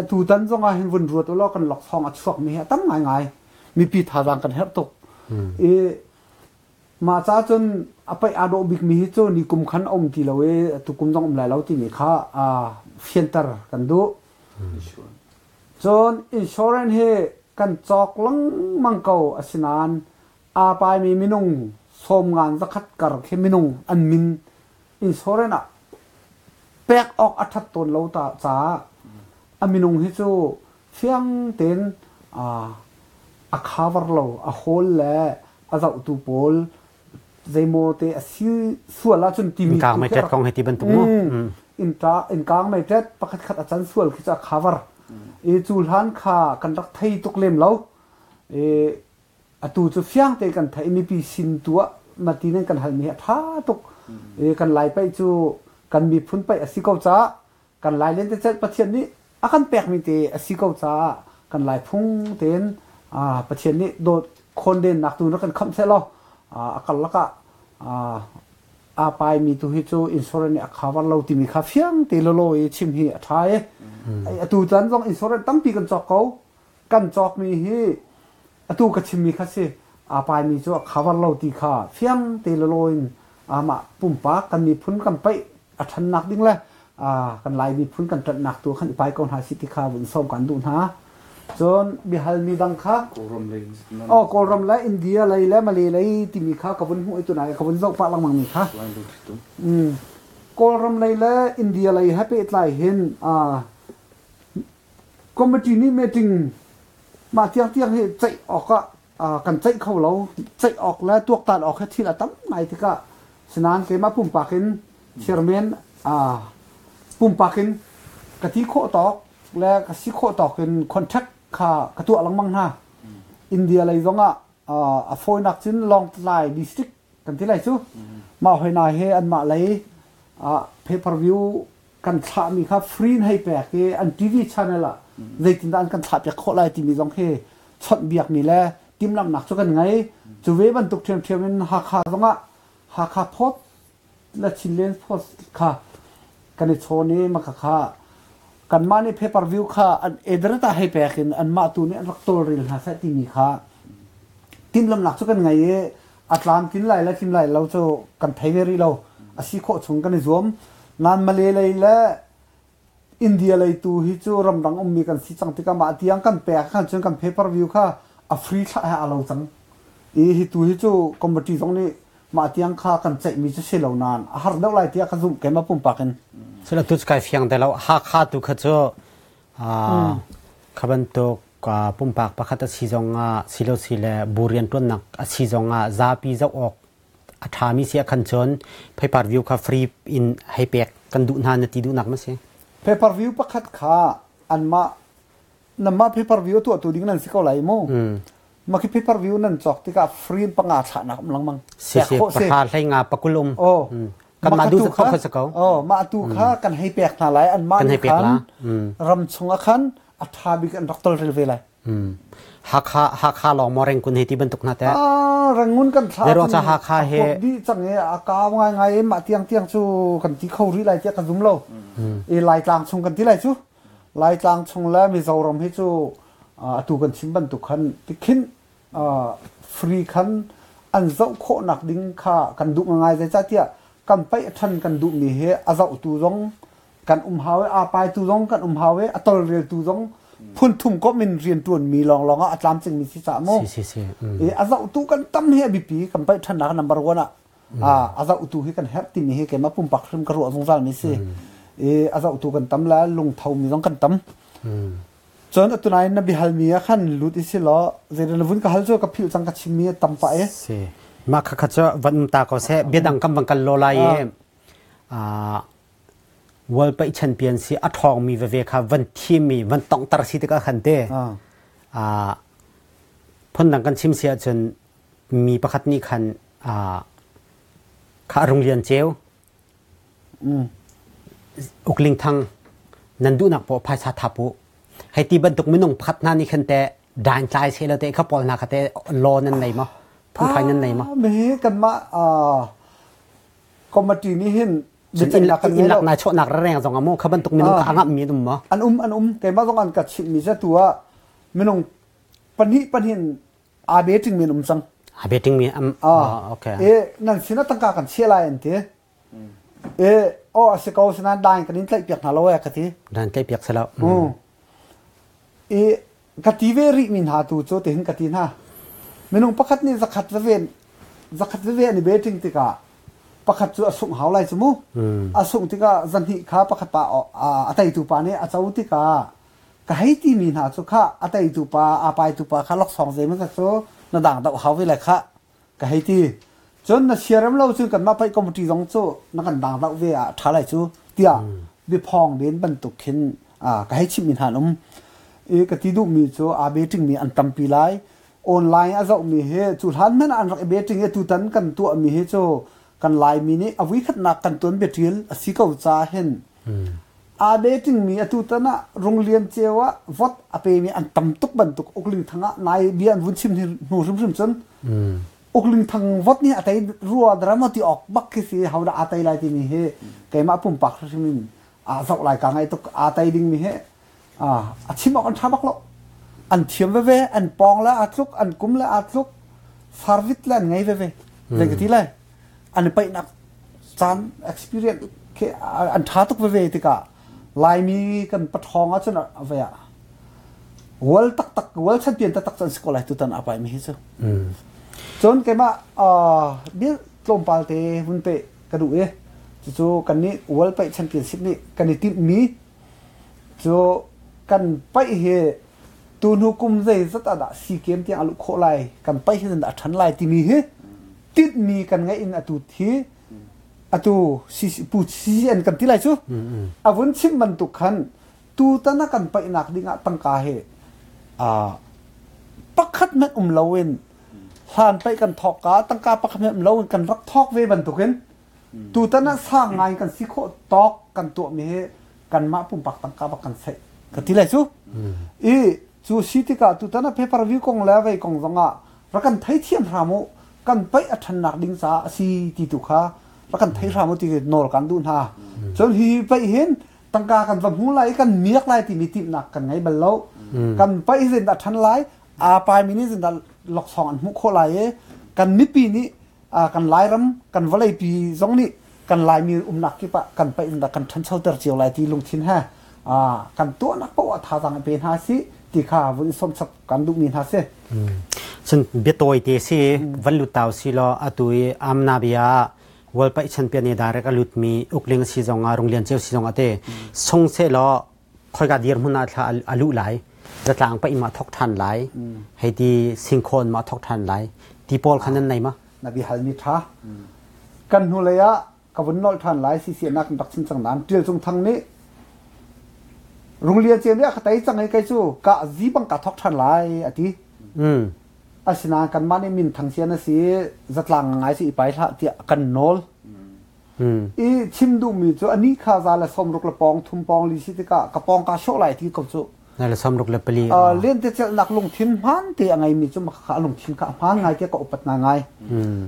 Speaker 3: ตูดันจงไงเห็นวนรัวตัวล็อกกันล็อกซองอัดชวกมีให้ตั้มง่ายมีปีทารังกันเฮบตกมาจ้าจนไปอาโดบิกมีให้โจนี่กุมขันอมทีละเวตุกุมต้องอมหลายแล้วที่นี่ค่ะเฟียนเตอร์กันดูจนอินชัวเรนเฮกันจอกลังมังเกาอสินานไปมีมินุงสมงานสักขัดกระเข้มินุงอันมินอินชัวเรนแปกออกอัฐตนเราตาจ้าอันมินุงฮิจูเฟียงเต็นคาวร์เราโฮลเล่อาจจะตูโพลใจโมเตอส่วนละจนทีมี
Speaker 1: กลางไม่เจ็ดกองให้ทีบรรทุก
Speaker 3: อินกลางไม่เจ็ดประคัดขัดอาจารย์ส่วนคือจะคาวร์จูลฮันข้ากันรักไทยตุกเล่มเราตูจะเฟียงเตกันไทยมีปีสินตัวมาตีนั่นกันหันมีท่าตุกกันไหลไปจู กันมีพุ่นไปอสิกจ้ากันลายเล่นเจ็ดประเทศนี้อากันแปลกมีเตอสิกจ้ากันลายพุ่งเต็นประเทศนี้โดดคนเด่นหนักตัวนักกันคำเสร็จแล้วกันละก็ไปมีตัวที่จูอินชัวเรนซ์ข่าวว่าเราที่มีค่าเฟียงเตลโลยชิมฮีท้ายตัวจันต้องอินชัวเรนซ์ตั้งปีกันจอกเขากันจอกมีฮีตัวก็ชิมมีค่าเสียไปมีจูข่าวว่าเราที่ค่าเฟียงเตลโลยมาปุ่มปากกันมีพุ่นกันไปทันหนักดิ้งเลยกันลายมีพุ่นกันจัดหนักตัวขันไปก่อนหาสิทธิค่าบุญส้มกันดูนะจนบิฮัลมีดังค่ะโกรมและอินเดียเลยและมาเลยที่มีค่ากับวันหัวตัวไหนกับวันโลกปะลังมังมีค่ะโกรมเลยและอินเดียเลยให้ไปไล่เห็นคอมมิตี้นี่เมติงมาเที่ยงให้ใจออกก็กันใจเข้าเราใจออกและตัวตัดออกแค่ทีละตั้มไหนที่ก็ฉะนั้นเกมาปุ่มปากเห็นเชอร์เมนปุ่มปากเห็นกะทิโคตอกและกะทิโคตอกเป็นคอนแทคค่ากระตัวหลังมังฮะอินเดียอะไรตรงฟอยนักจินลองไลดิสตริกกันที่ไรซูมาให้นายให้อันมาเลยเพเปอร์วิวกันฉามีครับฟรีให้แปลกอันทีวีชาแนลละในตินดานกันฉาจะโคไลที่มีตรงให้ชดเบียกมีแล้วติมลำหนักชกันไงจูเวบันตุกเทียมเป็นหาคาตรงหาคาพอดและชิลเลนพอดค่ะกันในโชว์นี้มาค่ะกันมาในเพเปอร์วิวค่ะอันเอเดอร์ตาให้แปลกินอันมาตัวนี้อันรักตัวริลฮะเซติมีค่ะทีมลำหนักชกันไงอัตลานกินไหลและทีมไหลเราจะกันไทยเวรีเราอาศัยโคชงกันในรวมนานมาเลยและอินเดียเลยตัวฮิจูรำดังมีกันสิจังติกามาที่ยังกันแปลกันจนกันเพเปอร์วิวค่ะอฟรีค่ะให้เราจังฮิตัวฮิจูคอมมิตี้ตรงนี้มาที่ยังค่ะกันใจมีจะเสียเหล่านานหาเดาไหลที่ยังกันซุ่มแกมาปุ่มปากกัน
Speaker 1: สุดท้ายทุกการเฟียงแต่เราหาค่าตุกเขาขบันตุกปุ่มปากประคัตสีจงสิโลสิเลบุเรียนตัวหนักสีจงซาปีจะออกทามิเสียขันจนเพย์พาร์วิวค่ะฟรีอินให้เปียกกันดูนานตีดูหนักมั้ยสิ
Speaker 3: เพย์พาร์วิวประคัตค่ะอันมานั่นมาเพย์พาร์วิวตัวดิ้งนั่นสิเขาไหลโม่มาคิดเพย์พาร์วิวนั่นจอกที่กับฟรีปังอาชานักมังมัง
Speaker 1: เสียประคาให้งาปะกุลมกันมาดูสักเขา
Speaker 3: มาดูค่ะกันให้เปียกหนาไหลอันมา
Speaker 1: กันให้เปียกละ
Speaker 3: รำชงขันอัฐาบิกันรักตลเรลเวลัย
Speaker 1: ฮักคาลองมอเร่งคุณเหตุบรรทุกนาแต่
Speaker 3: รังงุนกัน
Speaker 1: เดี๋ยวเราจะฮักคาเฮ
Speaker 3: ดีจังเงอากาวไงมาเตียงชูกันที่เขาริไลเจ้ากันซุ่มโลลายกลางชงกันที่ไรชูลายกลางชงแล้วมีเรารำให้ชูตูกันชิมบรรทุกขันที่ขึ้นฟรีขันอันเจ้าโคหนักดิ้งค่ะกันดุง่ายใจจ้าเตี้ยกันไปทันกันดูมีเฮอาเจ้าตูจงกันหาเวอาไปตูจงกันหาเวอัตโตเรียตูจงพุ่นทุ่มก็มันเรียนตัวมีลองอัตลามจึงมีสิสามโมอาเจ้าตูกันตั้มเฮบิปีกันไปทันนักนัมเบอร์วันอาเจ้าตูให้กันแฮปตี้มีเฮแกมาปุ่มปักขึ้นกระโดดสงสารมีสิอาเจ้าตูกันตั้มแล้วลงเท้ามีต้องกันตั้มจนตัวไหนนับบิฮัลมีขันลุดอิสิล้อเจริญวุ่นกับฮัลโจกับผิวจังกับชิมีตั้มไป
Speaker 1: มาขัดเจาะวันตาก็เสเบียดังกำบังกันโลลายวัลไปแชมเปี้ยนซีอัทองมีเวค่ะวันทีมีวันต้องตรัสิตก็ขันเตพ้นดังกันชิมเสียจนมีประคัตนี้ขันข้าโรงเรียนเจ้าอุกลิงทังนันดูนักปอภาษาทับุให้ตีบรรทุกมินงพัฒนานี่ขันเตด่านใจเสียแล้วเตะข้าปอลนักเตะโลนั่นไหนมั้งพุ่งไฟนั่นไหนมั้ง
Speaker 3: ไม่กันมาคอมมิตี้นี่เห็น
Speaker 1: อินหลักนายโชนักแรงสองอโมเขาบรรทุกมินงอ่างมีดุมมั้ง
Speaker 3: อันแต่มาต้องอันกัดชิมีเจ้าตัวมินงปัญหินอาเบติงมินสัง
Speaker 1: อาเบติงมีโอเค
Speaker 3: นั่นสินะตั้งการเชื่ออะไรอันเตสกาวสนาด่านกันนี่ใกล้เปียกนาโลเอกที
Speaker 1: ด่านใกล้เปียกเสร็จแล้ว
Speaker 3: กติเวริมินหาตูโจเตหินกตินะมินงประคัตนี่สักขัดเวนนี่เบติงติกาประคัตจูสุงหาวไลจมูสุงติกาจันทิข้าประคัตปาอัตยตุปานี่อาจารย์ติกากะให้ที่มินหาจุข้าอัตยตุปาอาปายตุปาข้าล็อกสองเซมันก็โซนาด่างดาวหาวไว้เลยข้ากะให้ที่จนน่ะเชียร์เราจูกันมาไปคอมมิตี้ของโจนักกันด่างดาวเวะท่าไรจูเตียบิพองเดินบรรทุกขึ้นกะให้ชิมินหานุ่มกติดูมีโจอาเบติงมีอันตัมปีไลออนไลน์อาจจะมีเฮจุดหันมันอันรักเบติงตุตันกันตัวมีเฮโจ กันลายมีนี่อวิขัดนักกันตัวเบทิลสิเขาจ้าเห็นอาเดจิงมีอตุตนะโรงเรียนเจวะวัดอเปมีอันตำตุกบันตุกอกลิงทางนายเบียนวุ้นชิมที่หนูริมจนอกลิงทางวัดนี่อะไรรัวดราม่าที่ออกบักคิสิเขาได้อะไรลายที่มีเฮแกมาปุ่มปักชิมินสักลายกางไงตุกอะไรดิ่งมีเฮชิมออกอันทาบักละอันเทียมเว่อันปองละอัดลุกอันกุ้มละอัดลุกสาร์วิสละไงเว่เลยก็ที่เลยอันไปนักจาน experience แค่อันท้าตุกเว่ติกะลายมีกันปะทองอ่ะจนอะไรอ่ะวัลตักวัลฉันเปลี่ยนตักจนสกอลอะไรตุตันอะไรไม่เห็นจนแกมาเดี๋ยวลมปาลเตหุ่นเปกระดูกจู่กันนี้วัลไปฉันเปลี่ยนสิบนี้กันนี้ติดมีจู่กันไปเฮตูนุกุมใจสัตว์อะซีเกมที่อาลุโคไลกันไปเห็นอัฐันไลที่มีเฮติดมีกันไงอินอตุทีอตุซีปูซีเอ็นกันที่ไรชูอาวุธชิมมันตุกันตูตันกันไปนักดิ่งตั้งกาเฮปักขัดแม่ลาวินหานไปกันทอกกาตั้งกาปักขัดแม่ลาวินกันรักทอกเวบันตุกันตูตันสร้างงานกันซิโคตอกกันตัวมีเฮกันมาปุ่มปักตั้งกาปักกันเสกกันที่ไรชูจูสิติกาตุตันเพปาร์วิวกงเลวไอกงจังะรักันไทยเทียมรามุกันไปอัฐนักดิ่งสาสีติตุขารักันไทยรามุติโนรกันดูนฮาจนฮีไปเห็นตั้งกากันวันหูไลกันเมียกไลที่มีติมหนักกันไงบัลโลกันไปเห็นอัฐันไลอาปายมินิเห็นดัลล็อกสองอันมุโคไลกันมิปีนี้กันไลรำกันวลัยปีสองนี้กันไลมีหนักกี่ปะกันไปอินดักกันทันเช่าเตอร์เจียวไลที่ลงทิ้นฮะกันตัวนักปวดท่าทางเป็นฮาสิที่ข้าวันสมศักดิ์กันดูมีท่าเส
Speaker 1: ฉันเบียตัวเตสิวันลุตาวสิลอตุยอัมนาบิยาวัลไปฉันเปียนดาร์กลุตมีอุกเลงสิจงอาโรงเรียนเจ้าสิจงอาเตส่งเสลอคอยกัดเดียร์มุนาทาอาลุไหลจะต่างไปมาทอกทันไหลให้ดีสิงคนมาทอกทันไหลที่ปอลขนาดไหนมะ
Speaker 3: นบีฮัลมิท่ากันหัวเลยะกับวันนอลทันไหลสิเสียนักดักสินจังนั้นเดียวจงทางนี้โรงเรียนเจียมเนี่ยเขาแต่จังไงกันจู่กะจีบังกะทอกทันไหลอ่ะทีอาศินากันมาในมินทางเสียนะสิจัดหลังไงสิไปละที่กันโนลอีชิมดูมีจู่อันนี้ข้าจะละสมรุกละปองทุ่มปองลิสิติกะกระปองกาโชไหลที่กับจู่
Speaker 1: นั่นละสมรุกละเปลี
Speaker 3: เลี้ยนที่จะหนักลงทิ้งพันที่ยังไงมีจู่มาขาลงทิ้งข้าพันไงที่ก็อุปถัมภ์ไง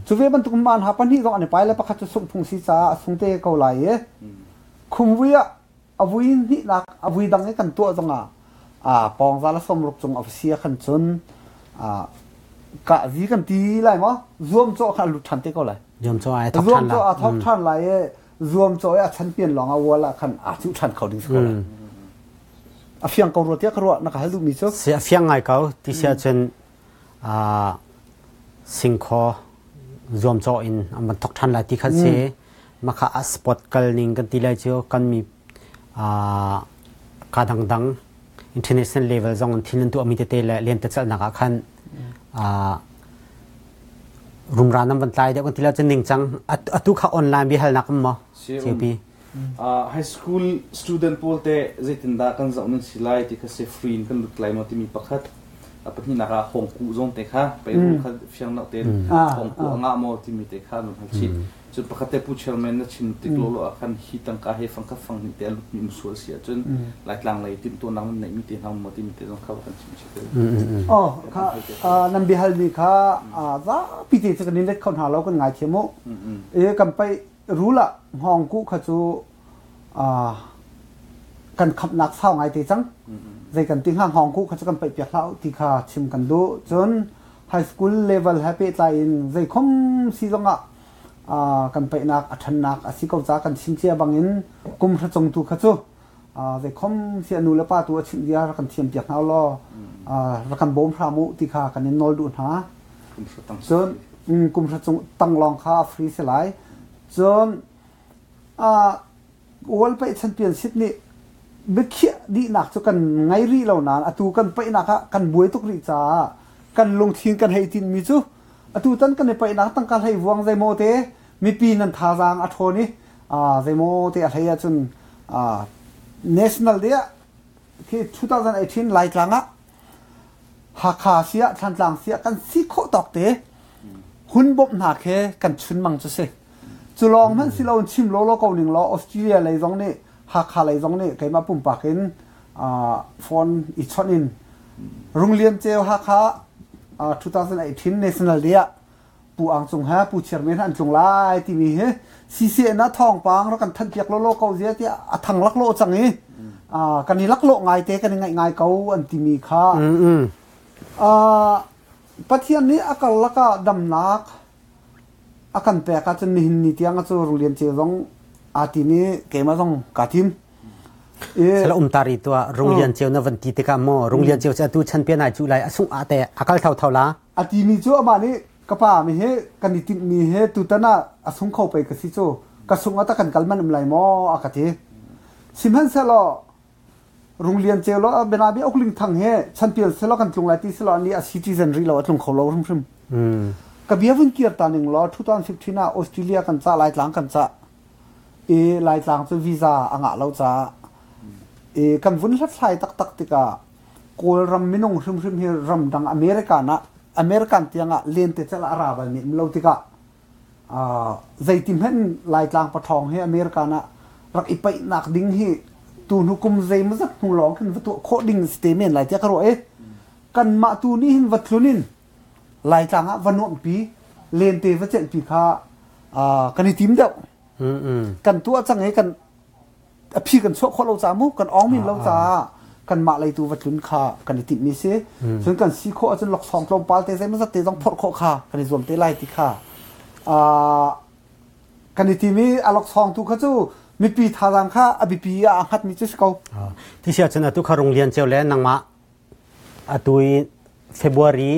Speaker 3: จู่เวบันทุกมันหาปัญหาตรงอันนี้ไปแล้วประคัตจะส่งพงศิษาส่งเตะเกาไหลคุมวิยะอวุยนี่นักอวุยดังนี้กันตัวจังปองซาละสมรุกจงอภิเษกขันจนกะจีกันตีไรมั้งรวมโจ้ขันหลุดทันเตก็เลย
Speaker 1: รวมโจ้ไอ้ทอกทันละ
Speaker 3: รวมโจ้ทอกทันไรรวมโจ้ไอ้ฉันเปลี่ยนหลงเอาวัวละขันจุทันเขาดิ้งก็เลยเฟียงเกาหลีเทียกรัวนักฮัลดูมิโซ
Speaker 1: เสียเฟียงไงเขาที่เสียจนสิงคอรวมโจ้อินมันทอกทันละที่ขัดเสียมาข้าสปอตกันลิงกันตีเลยเจ้ากันมีการดัง international level จงที่นั่นตัวมีเตะเรียนแต่จะนักขันรุมร้านน้ำบรรทัยเดี๋ยวกันที่เราจะนิ่งจังตุข้าออนไลน์บิฮัลนักมั้งเชียบี
Speaker 5: high school student พวกเตะจะติดตามกันจากนั้นสิไลที่เขาเซฟรีนกันลุกไล่มาที่มีปักขัดปะที่นักฮ่องกูจงเตะค่ะไปดูขัดเฟียงนักเตะฮ่องกูงะมอที่มีเตะค่ะนั่นฮัลชิจนปกติผู้เชี่ยวชาญนั้นชิมติดโลโลอาการฮิตังกาเฮฟังกับฟังนี่แต่ลุกมีมุสลิมเสียจนหลายครั้งเลยติดตัวน้ำในมีเตะน้ำมาที่มีเตะต้องเข้ากันชิมชิม
Speaker 3: อ๋อค่ะนันบิฮัลมีค่ะจ้าพิธีจะกันนี่เล็กคนหาเรากันง่ายเทียมโมกันไปรู้ละห้องกูขจูกันขับนักเศร้าไงตีจังใจกันติ้งห้างห้องกูขจูกันไปเปียกเล่าที่ข้าชิมกันดูจนไฮสคูลเลเวลแฮปปี้ใจอินใจคมซีจงกันไปนักอัฐนักสิเขาจากกันชิมเชียบางอินกุมพระจงตุขจูใจคมเสียนูเลป้าตัวชิมเดียรักันเทียมเปียกเล่าล้อรักันบ่มพระมุที่ข้ากันนินนอลดูหาจนกุมพระจงตั้งรองข้าฟรีสไลด์จนวัลไปฉันเปลี่ยนสิทธิ์นี่เบ็ดเขี้ยดีนักจนกันไงรีเหล่านั้นอตูกันไปนักกันบวยตุกริจ้ากันลงทิ้งกันให้ทินมิจูอตูตันกันไปนักตั้งการให้วางใจโมเตมีปีนันทาจางอัทโทนี่ใจโมเตอะไรจนnational เดียที่2018ไล่หลังหาคาเสียทันหลังเสียกันสิโคตอกเตหุ่นบบหนักแค่กันชุนมังจะเส จุลองมันสิเราชิมโลเกาหนึ่งล้อออสเตรเลียอะไรตรงนี้ฮักคาอะไรตรงนี้ใครมาปุ่มปากเห็นฟอนอีชอนินโรงเรียนเจลฮักคา2018 National Day ปูอังจงฮะปูเชียร์เมนอันจงไล่ที่มีเฮซีเซียนะทองปังแล้วกันทันเปียกโลเกาเสียที่ทังลักโลจังนี้กันนี่ลักโลไงเตะกันไงเกาอันที่มีค่าประเทศนี้อากาศละก็ดำนักอาการแปลกอาจจะนินนิที่ยังจะโรงเรียนเชียงต้องอาทิตย์นี้เกมาต้องกาทิม
Speaker 1: สละตารีตัวโรงเรียนเชียงนวันที่ติกามโรงเรียนเชียงจะดูชั้นเปียนจุไลสุงอาแต่อากาศเท่าละ
Speaker 3: อาทิตย์นี้จู่มานี้กระป๋ามีเฮกันนิติมีเฮตุตนะอสุงเข้าไปกสิจู่กสุงอาตะกันกัลมันอะไรมออากาศที่สิมันเสลอโรงเรียนเชียงแล้วเบนาบีอกลิงทังเฮชั้นเปียนเสลอกันจงไลที่เสลอนี่ซิติเซนรีเราจงเขาเราทุ่มกับเบียวันเกียรตาหนึ่งล้อ2015ออสเตรเลียกันจะลายหลังกันจะลายหลังจะวีซ่าอ่างเราจะกันวุ่นรัดสายตักติกาโกลรำมินงซึมเฮรำดังอเมริกันที่ยังเลียนเตจละอาราบันนี่เราติกาใจติมเห็นลายหลังปะทองเฮอเมริกันรักอีไปนักดิ้งเฮตูนุกุมใจมันจะหูหลอกขึ้นวัตถุโคดิ้งสเตเมนลายเจ้ากระโดกันมาตูนี่หินวัตถุนินลายจังวันนปีเลนเตวเจนปีค่ากันทีมเดียวกันตัวจังไงกันพี่กันชั่วคนเราจามุกันอ้องมินเราจากันมาอะไรตัววัตถุนค่ากันทีมมีเสียส่วนกันซีโคอาจจะหลอกสองลงปาเตะใส่มันจะเตะต้องพดโคค่ากันรวมเตะไล่ติค่ากันทีมมีหลอกสองทุกข้าจู่มีปีทางค่าอภิปีอาหัดมีจุดเก่า
Speaker 1: ที่เชื่อชนะทุกข้าโรงเรียนเจ้าแล้วนังมาตุยเฟบรุรี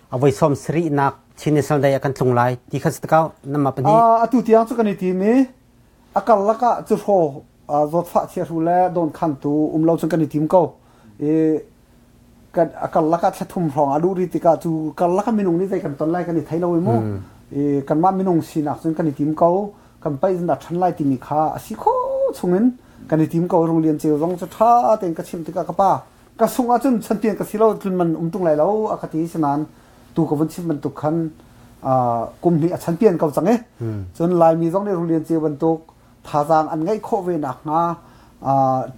Speaker 1: เอาไว้ซ้อมสรีนักชินเนสันได้อาการทรงไล่ที่ข้าศึกเก่านั่นมาเป็นที่
Speaker 3: ตุที่ยังสุกันทีนี้อาการละก็จุดโหรถฟ้าเชียร์รูแลโดนขันตูเราสุกันทีมเก่ากันอาการละก็ชัดทุ่มรองดูริติกาจูกันละก็มีนุ่งนี่ใจกันตอนไล่กันในไทยเราเองมั้งกันมามีนุ่งสีนักสุกันทีมเก่ากันไปดัดชั้นไล่ที่มีค่าสิโคชงเงินกันในทีมเก่าโรงเรียนเจียวร้องจะท่าเต็งกระชิมติกากระป้ากระสุงอาจจะฉันเปลี่ยนกระสิเราจนมันตรงไหลแล้วอคติฉะนั้นตัวกับวันชิมันตุกขันกลุ่มนี้ฉันเปลี่ยนเก่าจังจนลายมีต้องในโรงเรียนเจียวบรรทุกทาจางอันไงโคเวนักงา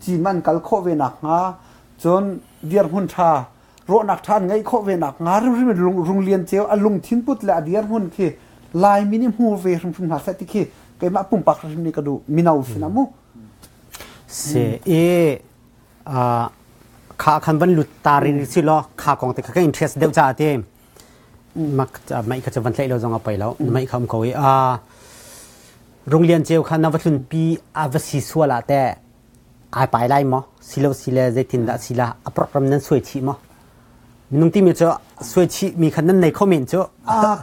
Speaker 3: จีมันกัลโคเวนักงาจนเดียร์หุ่นชาโรนักทานไงโคเวนักงาเรื่องที่มันโรงเรียนเจียวอันลุงทิ้งพุทธและเดียร์หุ่นคือลายมินิมูเวรุ่งพุ่งหาเสติคือเกี่ยมาปุ่มปากรุ่งนี้ก็ดูมินาอุฟินามู
Speaker 1: เสียข้าคันวันหลุดตาเรียนสิล้อข้าของแต่ข้าก็อินเทรสเดียวจ้าเต็มมักจะไม่ก็จะวันเล่เราจะเอาไปแล้วไม่คำเขาโรงเรียนเจียวคันนวัตถุนปีอาวสิสวละแต่อายไปไล่มั้งสิเลสิเลจะทิ้งได้สิละโปรแกรมนั้นสวยชีมั้งมีนุ่งที่มีเจ้าสวยชีมีคันนั้นในคอมเมนต์เจ้า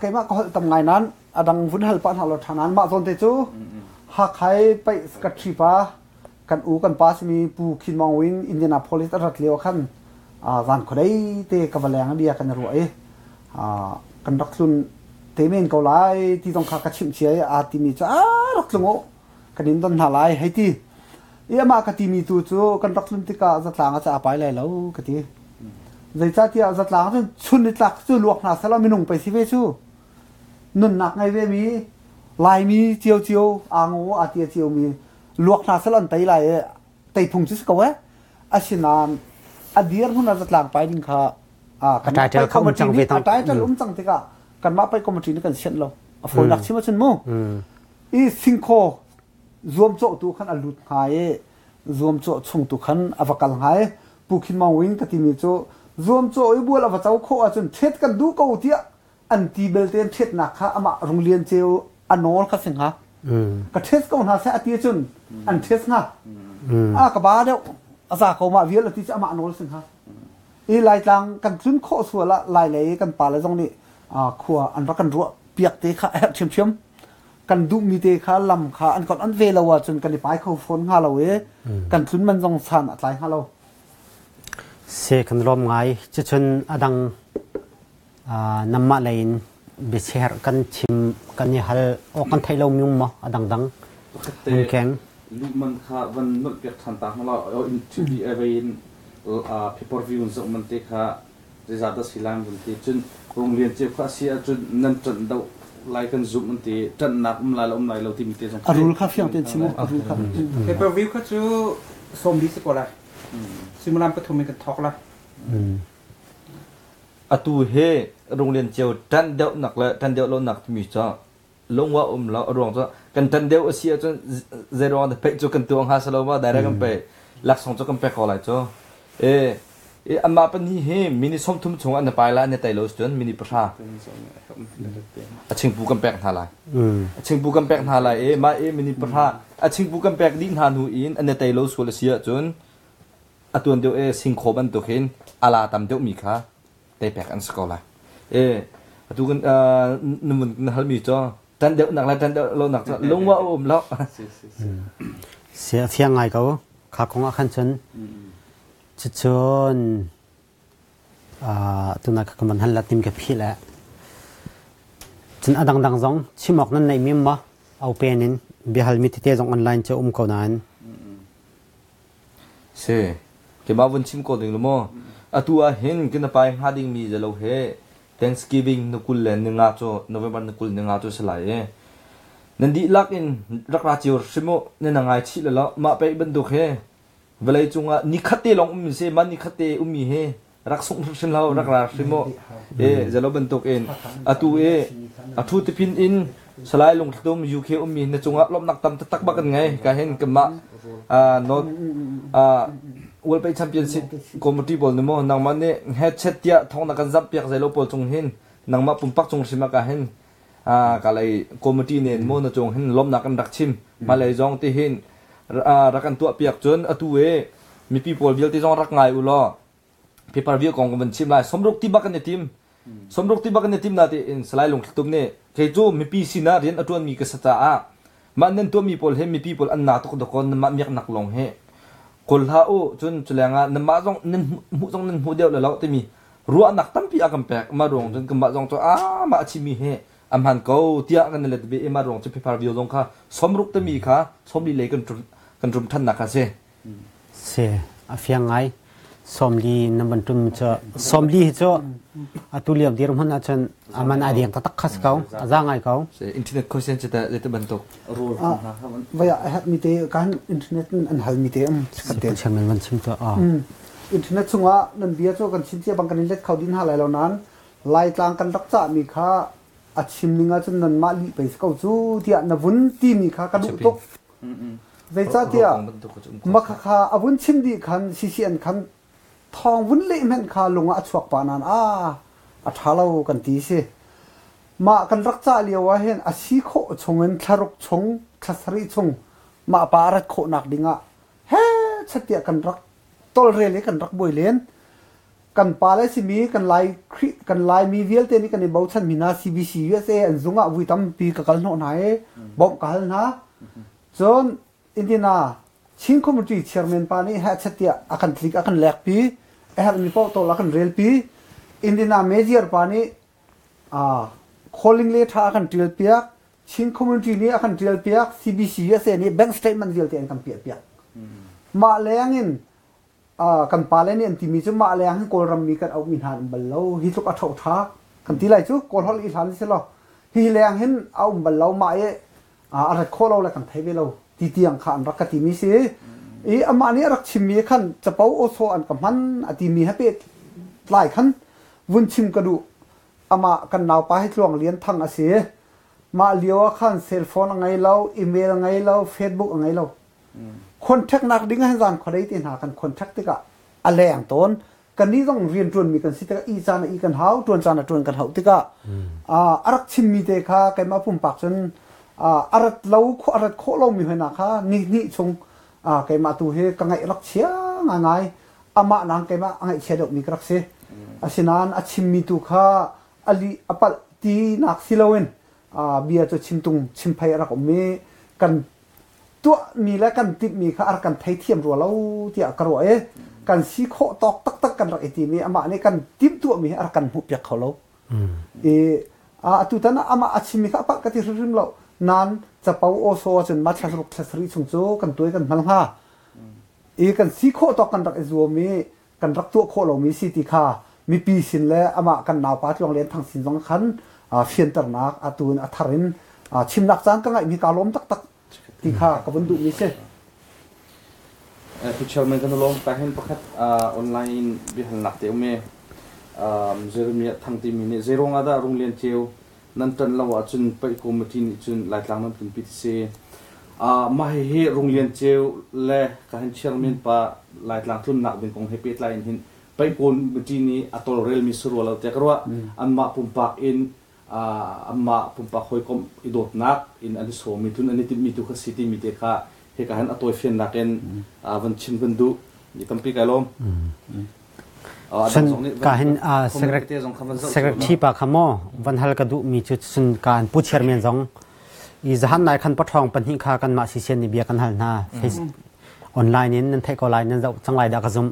Speaker 3: เกี่ยมาก็ทำไงนั้นดังวุ่นหัลปันหัลทานั้นมาตอนเตจูหากใครไปสกัดชีปะกันกันป้ามีปูคินมองวินอินเดียนาโพลิสรัฐเลียวขันวันคนได้เตะกับแรงเดียกันรวยกันรักสุนเตเมนเกาไลที่ต้องขากระชิมเชียอาติมีจ้ารักสุงโอกันนินต้นหาไลให้ที่มากติมีตัวจูกันรักสุนที่กาจัดหลังจะไปเลยแล้วกติใจจ้าที่จัดหลังจนชุนนิดหลักจูลวกหนาสลับมีนุ่งไปสิเวชูนุ่นหนักไงเวมีลายมีเจียวอ่างโออาเจียวมีลวกนาสลันไตไหลไตพุงจิสกว่าอาชินานอดีตหุ่นจัดหลังไปดิ้งค่ะ
Speaker 1: กันไปเข้ามาจังเวทัง
Speaker 3: แต่จะลุ้มจังติกะกันมาไปคอมมิชนี่กันเช่นเราฝนหนักชิมาชินมูสิงโครวมโจตุขันอลุดหายรวมโจชงตุขันอวกาศหายปูคินมาวินกติมีโจรวมโจอีบัวอวกาศโคอาจนเทศกันดูเกาเทียอันตีเบลเทนเทศนักค่ะอามาโรงเรียนเจียวอันโนลค่ะสิงหะก็เทสก็หาเสียตีจนอันเทสงะกบ้าเดียวอาสาเขามาเวียนแล้วที่จะมาโนลสิงหะลายจังกันขึ้นโคสัวละลายเลยกันป่าเลยตรงนี้ขัวอันรักกันรัวเปียกเตะขาเชื่อมกันดูมีเตะขาลำขาอันก่อนอันเวลาว่าจนกันไปเขาฝนหาเรากันขึ้นมันต้องสั่นอะไรหาเรา
Speaker 1: เสกันรวมไงจะชนอดังน้ำมาเลยบิเชอร์กันชิมกันยี่ห้อกันไทยเรามีมั้งดังมันแข็ง
Speaker 5: ลูกมันค่ะวันนู้นเปียกทันตาของเราเอาอินทิวิเวนพิพาร์วิวน์มันเตะค่ะจะจัดสิลังวันที่จนโรงเรียนเจ้าข้าเสียจนนั่นจนเดา ไลค์กันซุมมันตีจันนักไลเราไลเราที่มีเตจง
Speaker 3: อรุณครับเพียงเป็นชิมอรุณครับ
Speaker 4: pay-per-view เขาจะสมดีสักกว่าไรซิมรามปฐมมีกันทอกละ
Speaker 2: atu he rong len cheu tan deu nak la tan deu lo nak mi cha longwa la rong cha kan tan deu asia cha zero on the pe chu kan tuang ha salo ma direct kan pe lak song chu kan pe ko lai cho e amma pa ni he mini som thum chung an pa la ne tai lo chon mini pra a ching pu kan pe tha lai a ching pu kan pe tha lai ma mini pra a ching pu kan pe ding han hu in an ne tai lo so la sia chon atun deu sing khoban to khin ala tam deu mi kha tay pek an sekolah tu kan namun hal mi cho tan deu nak la tan deu lo nak long wa lo
Speaker 1: sia fiang ngai ko kha kong a khan chen chon tu na ka man han la tim ka phi la chen adang dang zong chimok nan nei mim ma au penin bi hal mi te zong online che ko nan
Speaker 2: se ke ba won chim ko ding lo mo atua hen kin pai hading mi jalo he Thanksgiving nukul len nga cho November nukul nga cho salai nandi lak in rakra chiur simo ne na ngai chi la ma pe ban du he velai chunga ni khate long se man ni khate mi he rak sung sin lao rakra simo jalo ban tok en atu athu te pin in salai long tum UK mi na chunga lom nak tam tak ba kan ngai ka hen kama not World Bay Championship committee bol nemo nang mane headset tia thong na kan zap piak zelo pol chung hin nang ma pumpak chung sima ka hin kalai committee ne mo na chung hin lom na kan dak chim malai jong te hin rakan tu piak chon atu mi people vil ti jong rak ngai ulo paper view kong kan chim lai somruk ti bakan ne team na ti in salai long tum ne ke chu mi pi sina rian atun mi ka sata a manen to mi pol he mi people an na to ko kon ma miak nak long he kol ha o chun chulenga nama jong nen mu jong nen hu deu la law te mi ruwa nak tampi akam pek ma rong chun kama jong to ma chi mi he am han ko tia kan le be ma rong chu paper view jong kha somruk te mi kha somli le kan rum than na kha
Speaker 1: se a fiang ngai somli namban tum cha somli cho atuliam dir man achan aman adiang tak khas kau azangai kau
Speaker 2: se internet question chata le te ban to
Speaker 5: rule
Speaker 3: vaya hat mi te kan internet an hal mi te
Speaker 1: kan chairman man chim to
Speaker 3: internet chunga nan bia cho kan chinche bang kan let khau din ha lai lo nan lai tlang kan rak cha mi kha a chim ninga chun nan ma li pe kau chu tia na vun ti mi kha ka du to ve cha tia ma kha avun chim di khan ccn khan thong vun le men kha lunga chuak pa nan a thalo kan ti se ma kan rak cha liawa hen a si kho chongen tharuk chong thasari chong ma parat kho nak dinga he chatia kan rak tol rele kan rak boilen kan pale simi kan lai mi vial te ni kan bau chan mina CBC USA an zunga vuitam pi ka kal no nai bom kal na chon indina chin committee chairman pa ni ha chatia akan klik akan lek pi har mi po to akan rel pi indina major pa ni calling letter akan til piak chin community ni akan til piak CBC USA ni bank statement vial te an kan piak ma lengin kan pale ni anti mi chu ma leng kol ram mi kan au min han ballo hi chu ka thau tha kan ti lai chu kol hol i than se lo hi leng hin au ballo ma ara kholo la kan thai ve lo ti tiang khan rak ka ti mi se ama ni rak chim mi khan chapau o so an kam han ati mi ha pe lai khan vun chim ka du ama kan naw pa hi tlong lian thang a se ma liawa khan cell phone ngai lo email ngai lo Facebook ngai lo contact nak ding han zan khodai tin ha kan contact ka aleng ton kan ni jong rian tun mi kan sita i chana i kan hau tun chana tun kan hau tika arak chim mi te kha kai ma pum pak chun arat lo kho arat kho lo mi hena kha ni chung kai ma tu he ka ngai rak chia ngai ama nang kai ma ngai chedok mi krak se asinan a chim mi tu kha ali apal ti nak silowen bia to chim tung chim phai rak me kanตัวมีและกันติดมีค่ะอาการไทยเทียมรัวเราที่อากาศกันซีโคตอกตักกันรักไอทีมีอามาเนี่ยกันติดตัวมีอาการหุบยักเขาเราตุตันอามาอาชิมีค่ะปะกติริมเรานั้นจะเป่าโอโซจนมาชัสรุปชัสริชงโจกันตัวกันมังฮ่ากันซีโคตอกกันรักไอซัวมีกันรักตัวโคเรามีสิติค่ะมีปีสินและอามากันหนาวปาที่โรงเรียนทางสินสองขัน เฟียนตักนักตูนทารินชิมนักจานก็ไงมีการล้มตักที่ข้ากับวันดุนี้เช่
Speaker 5: ผู้เชี่ยวชาญกันลงแต่เห็นประคัดออนไลน์บิหันหนักเดียวเมย์เจอมีทางทีมีเนี่ยเจรงอาดาโรงเรียนเจียวนั่นจนเราว่าจนไปคอมมิตี้จนหลายครั้งนั้นเป็นพิธีมาให้โรงเรียนเจียวและการเชื่อมนปะหลายครั้งทุนหนักเป็นของให้เปิดไลน์หินไปคอมมิตี้นี้อัตโนเรลมีส่วนเราแต่ก็ว่าอันมาปุ่มปากอินอันมาปุ่มปากคอยคอมอิดดนักอินอันนี้โสมีทุนอันนี้มีทุกสิทธิมีเด็กค่ะเหตุการณ์อัตโนเฟียนนักเองวันชิมกันดูยี่ตั้มปีกไอลม
Speaker 1: ฉันการเห็นsecretary ปากขโมวันฮัลกระดูมีจุดสุนการผู้เชี่ยวชาญจงอีจะหันนายขันปะทองปัญหาขากันมาสิเชียนนิเบียกันหันหน้าเฟซออนไลน์นี้นั่นเทคออนไลน์นั่นจะจังไรดักซุม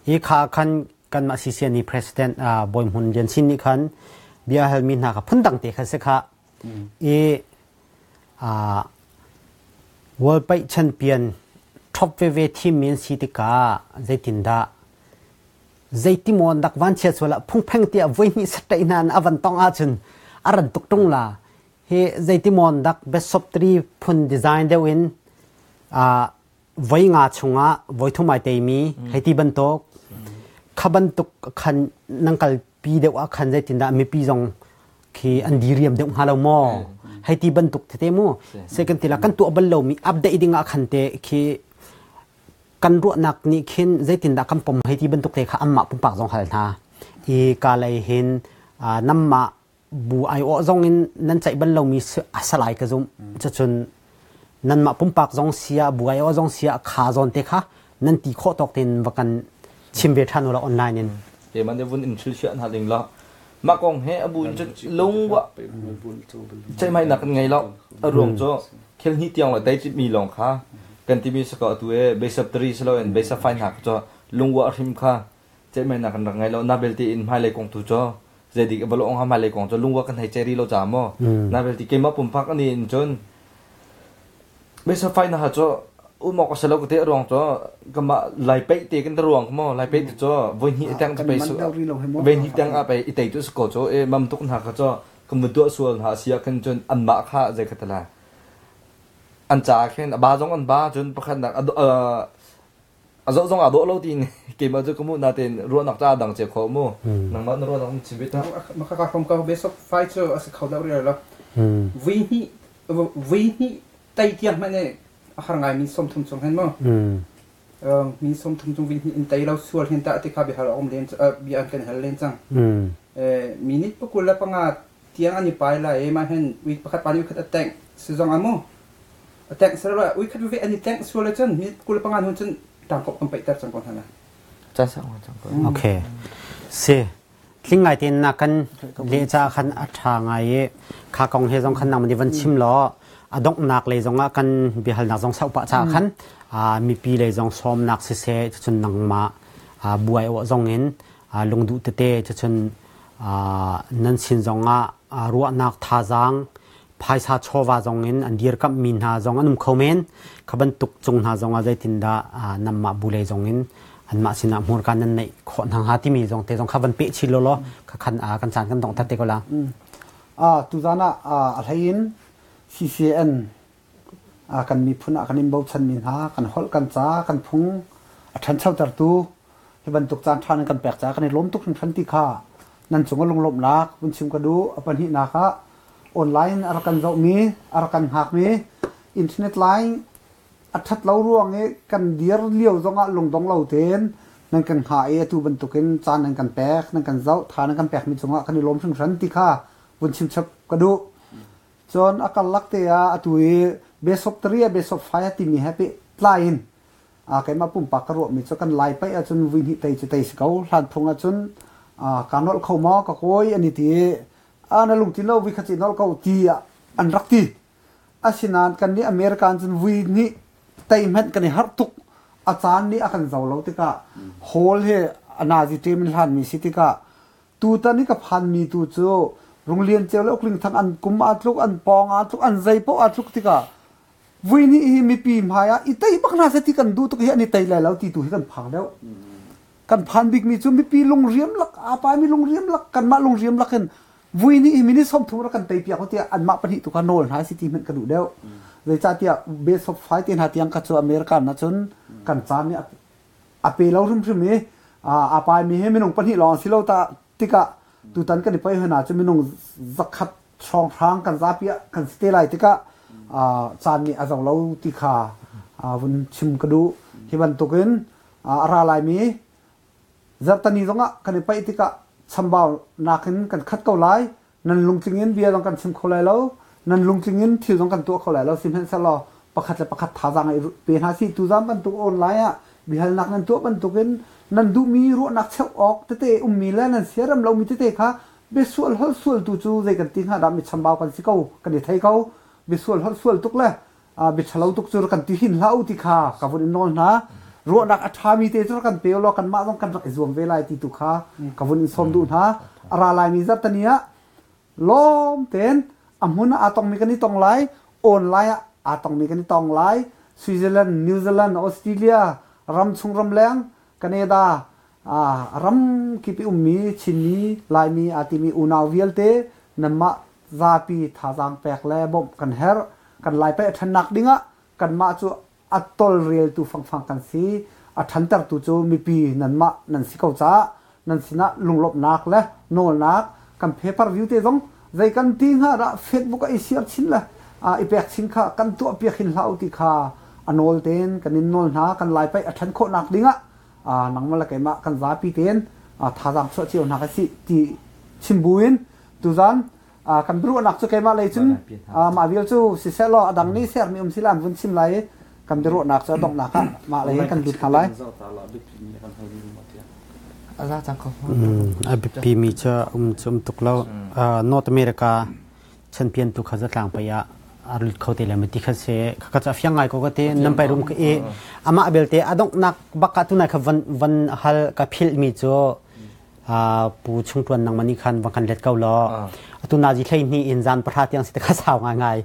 Speaker 1: อีขาขันกันมาสิเชียนนี่ president บอยมุนเย็นชินนี่ขันเบียฮัลมีนากับพุ่นตังเตะขันเสกะworld ไปแชมเปี้ยนท็อปเวทีมีนสิติกาใจตินดาใจที่มอนดักวันเชียส่วนละพุ่งเพ่งเตียวันนี้สเตย์นันอวันตองอาจุนอารันตุกตรงละเฮใจที่มอนดักเบสซอฟตรีพุ่นดีไซน์เดวินวันงาชงะวันทุ่มไม่เตมีให้ที่บรรทุกขับรรทุกคันนังกัลปีเดียวคันใจตินดามีปีจงคืออันดีเรียมเดียวฮาโลโมให้ที่บรรทุกเทมูเซกันทีละกันตัวบัลโลมีอัปเดตดิ่งคันเตคือกันรัวนักนี่ขึ้นใจตินดาคำปมให้ที่บรรทุกเตะข้าอัมมาปุ่มปากจงหัลนาอีกาเลยเห็นน้ำมาบูไอโอจงอินนั่นใจบรรลุมีสลายกระซุมจะจนนั่นมาปุ่มปากจงเสียบูไอโอจงเสียขาจงเตะข้านั่นตีโคตกเต็นว่ากันชิมเวทันเราออนไลน์นี่
Speaker 2: เดี๋ยวมันจะวุ่นอินชื่อเชื่อหัดเองแล้วมากองเฮอบุญจะลงวะใจไม่หนักไงแล้วรวมจ้เคลนี่เตียงว่าได้จิตมีลงค่ะกันที่มีสกอตัวเบสตรีสโลว์เบสไฟนักจ้ลุงวัวริมค่ะเจ๊ไม่นักกันไงแล้วนาเบลตีอินมาเลยกงตัวจ้เจดีกับบล็อกงมาเลยกงจ้ลุงวัวกันให้เจรีเราจามอนาเบลตีเกมมาปุ่มพักอันนี้จนเบสไฟนักจ้อุ้มออกสโลว์ก็เตะรวงจ้ก็มาไล่ไปเตะกันรวงมั้งไล่ไปจ้วันนี้ตั้งไปสุวันนี้ตั้งไปเตะตัวสกอจ้มัมตุกนักจ้ก็มันตัวส่วนหาเสียกันจนอันมาค่ะใจกันตลาดอันจ่าแค่บาจงอันบาจนประคันนักจงอาโดเราตีนเกมอาจจะก็มุ่งนาเต็นรัวนักจ่าดังเจ้าเขามู่นังมันรัวนักชีวิตนะ
Speaker 4: มาข้าคำก็เบสไฟเจออาศัยเขาได้เรียนแล้ววิ่งนี่ไต่เตียงมันเนี่ยอาหารไงมีสมทุนสมเห็นมั้งมีสมทุนสมวิ่งนี่ไต่เราส่วนเห็นแต่ที่ข้าไปหาเราอมเลนบีอันกันหาเลนจังมีนิดพวกคุณละปังอาเตียงอันนี้ไปละมาเห็นวิประคัดปานิวิคัดแต่งซื้อจงอามู่แต่งสระวิคัดวิอันนี้แต่งส่วนละจันมีคุณละปังอาหุ่นจันต่างกับกันไปแต่จังก่อนนะ
Speaker 2: จังสังจังก่อน
Speaker 1: โอเคเสียทิ้งไงที่นักกันเลจ่าขันอัฐางไงข้ากองเฮจงขันนำมันดีวันชิมล้ออดกนักเลยจงกันบิฮัลนักจงเสาปะจ่าขันมีปีเลยจงซ้อมนักเสียจนนังมาบวยว่าจงเห็นลงดูเตะจนนั่นสินจงรัวนักท่าจังภายชาชวาจงเงินอันเดียร์กับมินหาจงอันนุ่มเขาเมนขบันตุกจงหาจงอาใจตินดานำมาบุเลยจงเงินอันมาสินะมูลการนั้นในคนทางหาที่มีจงเตจงขบันเปชิโลโลขันกันจานกันตองทัดเตก็ละ
Speaker 3: ตุจานะอะไรยิน CCN กันมีพุ่นกันนิมบูชันมินหากันฮอลกันจ้ากันพุงฉันเช่าจัดตู้ที่บรรทุกจานทานกันแปลกจ้ากันในล้มตุกทันติค่านั่นสงก็ลงลบนักบุญชิมกระดูปัญหานักออนไลน์อารักันเรามีอารักันหักมีอินเทอร์เน็ตไลน์อัดทัดเราร่วงกันเดียร์เลี้ยวจงลงดงเราเทนนั่นกันหายตูบรรทุกกันจานนั่นกันแปลกนั่นกันเจ้าทานนั่นกันแปลกมีจงกันในล้มถึงทันติค่าบุญชิมชับกระดูจนอาการลักเตียตุยเบสอฟเตรียเบสอฟไฟที่มีแฮปปี้ไลน์แกมาปุ่มปากกระโดดมีจกันไล่ไปจนวินหิตใจใจสเกาหลันพงจนการนอลเข้ามาก็โอยอันนี้ที่นั่นลุงที่เราวิคัตินอลเขาที่อันรักที่อาศินานกันนี่อเมริกันจนวินนี่ไต่เม็ดกันนี่ฮัตตุกอาจารย์นี่อาการเจ้าเราติกะโฮลเฮอนาจิเตมิลฮันมีสิติกะตูตอนนี้กับพันมีตูโจโรงเรียนเจ้าแล้วกลิ่งทั้งอันกุมอาทุกอันปองอาทุกอันใจโปอาทุกติกะวินี่มีปีมหายอีไต่บักนาเสติกันดูตุกเฮอันนี้ไต่แล้วที่ตูให้กันพังแล้วกันพันบิ๊กมีจุ่มมีปีลงเรียมลักอาปายมีลงเรียมลักกันมาลงเรียมลักกัน vui ni mini som thung ra kan tei pia ko tia an ma pani tu kan nol ha city men kan du deu le cha tia base of fight in hatiang ka chu america na chun kan chan ni ape lo rum rum me a pai mi he minung pani long silo ta tika tu tan kan ni pai hna chu minung zakhat chong thang kan za pia kan stay lai tika chan ni azong lo ti kha vun chim ka du hi ban to ken ara lai mi zartani zonga kan ni pai tika chambao nakin kan khat ko lai nan lungtingin bia dong kan sim kholai lo nan lungtingin thil dong kan to kholai lo sim hen sa lo pakhat le pakhat tha jang pe ha si tu jam ban tu online a bihal nak nan to ban tu ken nan du mi ro nak cheu ok te te mi la nan seram lo mi te te kha be sual hol sual tu chu ze kan ting ha da mi chambao kan si ko kan ni thai ko be sual hol sual tuk le be chalo tuk chu kan ti hin lau ti kha ka bun nol na ro nak athami te chu kan pe lo kan ma dong kan rak zuam ve lai ti tu kha ka bun som du na ara lai mi zat tania lom ten amhuna atong mi kan ni tong lai online atong mi kan ni tong lai Switzerland New Zealand Australia ram chung ram leng Canada ram ki pi ummi chinni lai mi atimi unaw vielte namma zapi thajang pek le bom kan her kan lai pe thanak dinga kan ma chu atol real tu phang kan si athan tar tu chu mi pi nan ma nan si ko cha nan sina lunglop nak le nol nak kan paper view te jong zai kan ting ha ra Facebook a share chin la i pek chin kha kan tu pi khin lau ti kha anol ten kan in nol na kan lai pe athan kho nak dinga nang mala kai ma kan za pi ten thajang so chiu na ka si ti chimbuin tu zan kan bru nak chu kai ma le chun ma vil chu si se lo adang ni ser mi silam vun sim lai kan bru nak chu dong nak ma le kan du thalai
Speaker 6: aza chang ko
Speaker 1: pi mi cha chum tuklo North America champion tu khaza tlang pa ya arul khote le mati khase kha cha fyang ai ko ka te nam pai rum e ama belte adong nak baka tu na kha van hal ka phil mi cho pu chung tuan nang mani khan wang kan let kau lo tu na ji thlei ni in jan patha tiang si ta kha saw ngai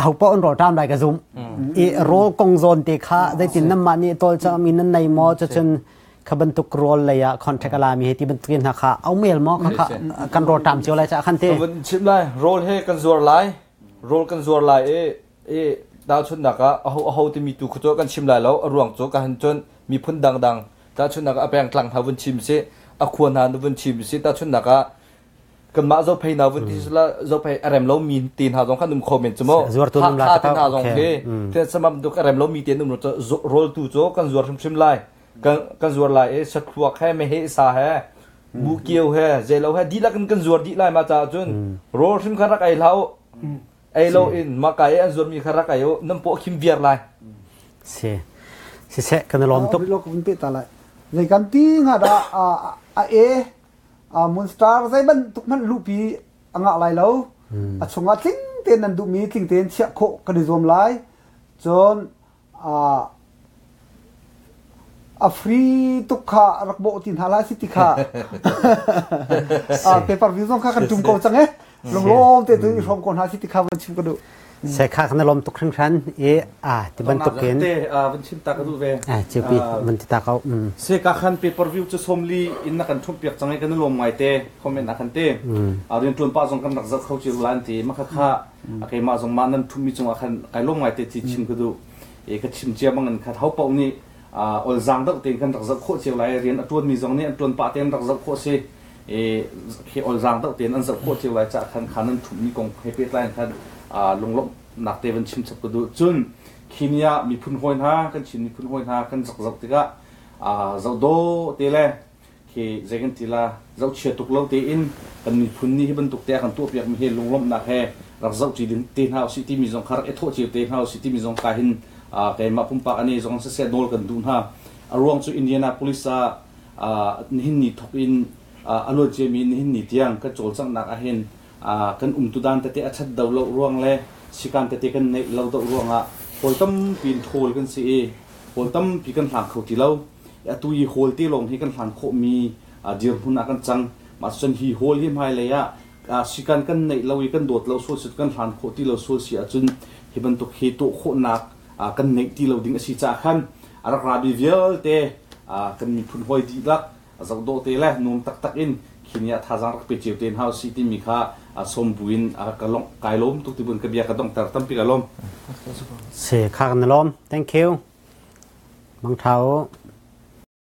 Speaker 1: au po on ro tam lai ka zum e rol kong zon te kha dai tin nam mani tol cha min nan nei mo cha chen khaban tuk rol la ya contact ala mi heti ban tuin ha kha au mel mo kha kan ro tam chiu lai cha khan te
Speaker 2: ban chim lai rol he kan zuar lai rol kan zuar lai e da chun naka a ho ti mi tu khu cho kan chim lai lo ruang cho ka han chon mi phun dang dang da chun naka apeng tlang ha vun chim se a khuan han vun chim se da chun naka kan ma zo phei na vun ti sla zo phei rem lo min tin ha jong khan num comment chmo
Speaker 1: zuar tu num la
Speaker 2: ta ha jong ke te samam du ka rem lo mi tin num cho rol tu cho kan zuar chim lai kan zuar lai e sat khuak hai me he sa hai bu kieu hai zelo hai di la kan zuar di lai ma cha chun rol sim kharak ai lau ai lo in ma kai an zuar mi kharak ai nam po khim viar lai
Speaker 1: se kan lom tok
Speaker 3: lo kun pe ta lai le kan ti nga da Moonstar zai ban tuk man lupi anga lai lo chunga tling ten nan du mi tling ten chia kho kan zom lai chon free tukha rakbo tin hala si tikha paper view zong kha kan tum ko change longlom te tu rom kon ha si tikha ban chim ko du
Speaker 1: se kha kan lom tuk khring khan ti ban tuk ken
Speaker 5: te ban chim ta ka du ve
Speaker 1: chepi ban ti ta ka
Speaker 5: se ka khan paper view chu somli in na kan thum piak changai kan lom mai te comment na khan te rin tun pa jong kan rak zat khau chi lan ti ma kha kha kai ma jong manan thum mi chung khan kai lom mai te chi chim ko du e ka chim chia mangan kha thau pau ni ol zang dak ten kan rak zat kho chi lai rian atun mi jong ni atun pa ten rak zat kho se khi ol zang dak ten an zat kho chi lai cha khan khanan thum mi kong he pe line khan lunglom nak te ban chim chap ko du chun khinia mi phun hoin ha kan chin mi phun hoin ha kan zak zak tika zau do te le khi zegan tila zau chia tuk lo te in kan mi phun ni ban tuk te kan tu piak mi he lunglom nak he rak zau chi din te hau city mi jong khar e tho chi te hau city mi jong ka hin ke ma pum pa ani jong se dol kan dun ha arong chu Indianapolis hin ni thok in alo che mi hin ni tiang ka chol chang nak a hen kan tu dan te achat daw lo ruang le sikan te kan nei lo do ruanga holtam pin thol kan si holtam pi kan thang khoti lo tu yi hol ti long hi kan thang kho mi dir huna kan chang ma chen hi hol hi mai le ya sikan kan nei lo i kan dot lo so sit kan thang khoti lo so si achun hi ban to khi to kho nak kan nei ti lo ding asi cha khan ara rabi vial te kan mi phun hoi di lak zau do te le num tak tak in khinia tha jang rak pe chiu ten house city mi kha a som buin a kalong kailom tuk ti bun ka bia ka dong tar tam pi kalom
Speaker 1: เสกข้างนลม thank you บางเท้า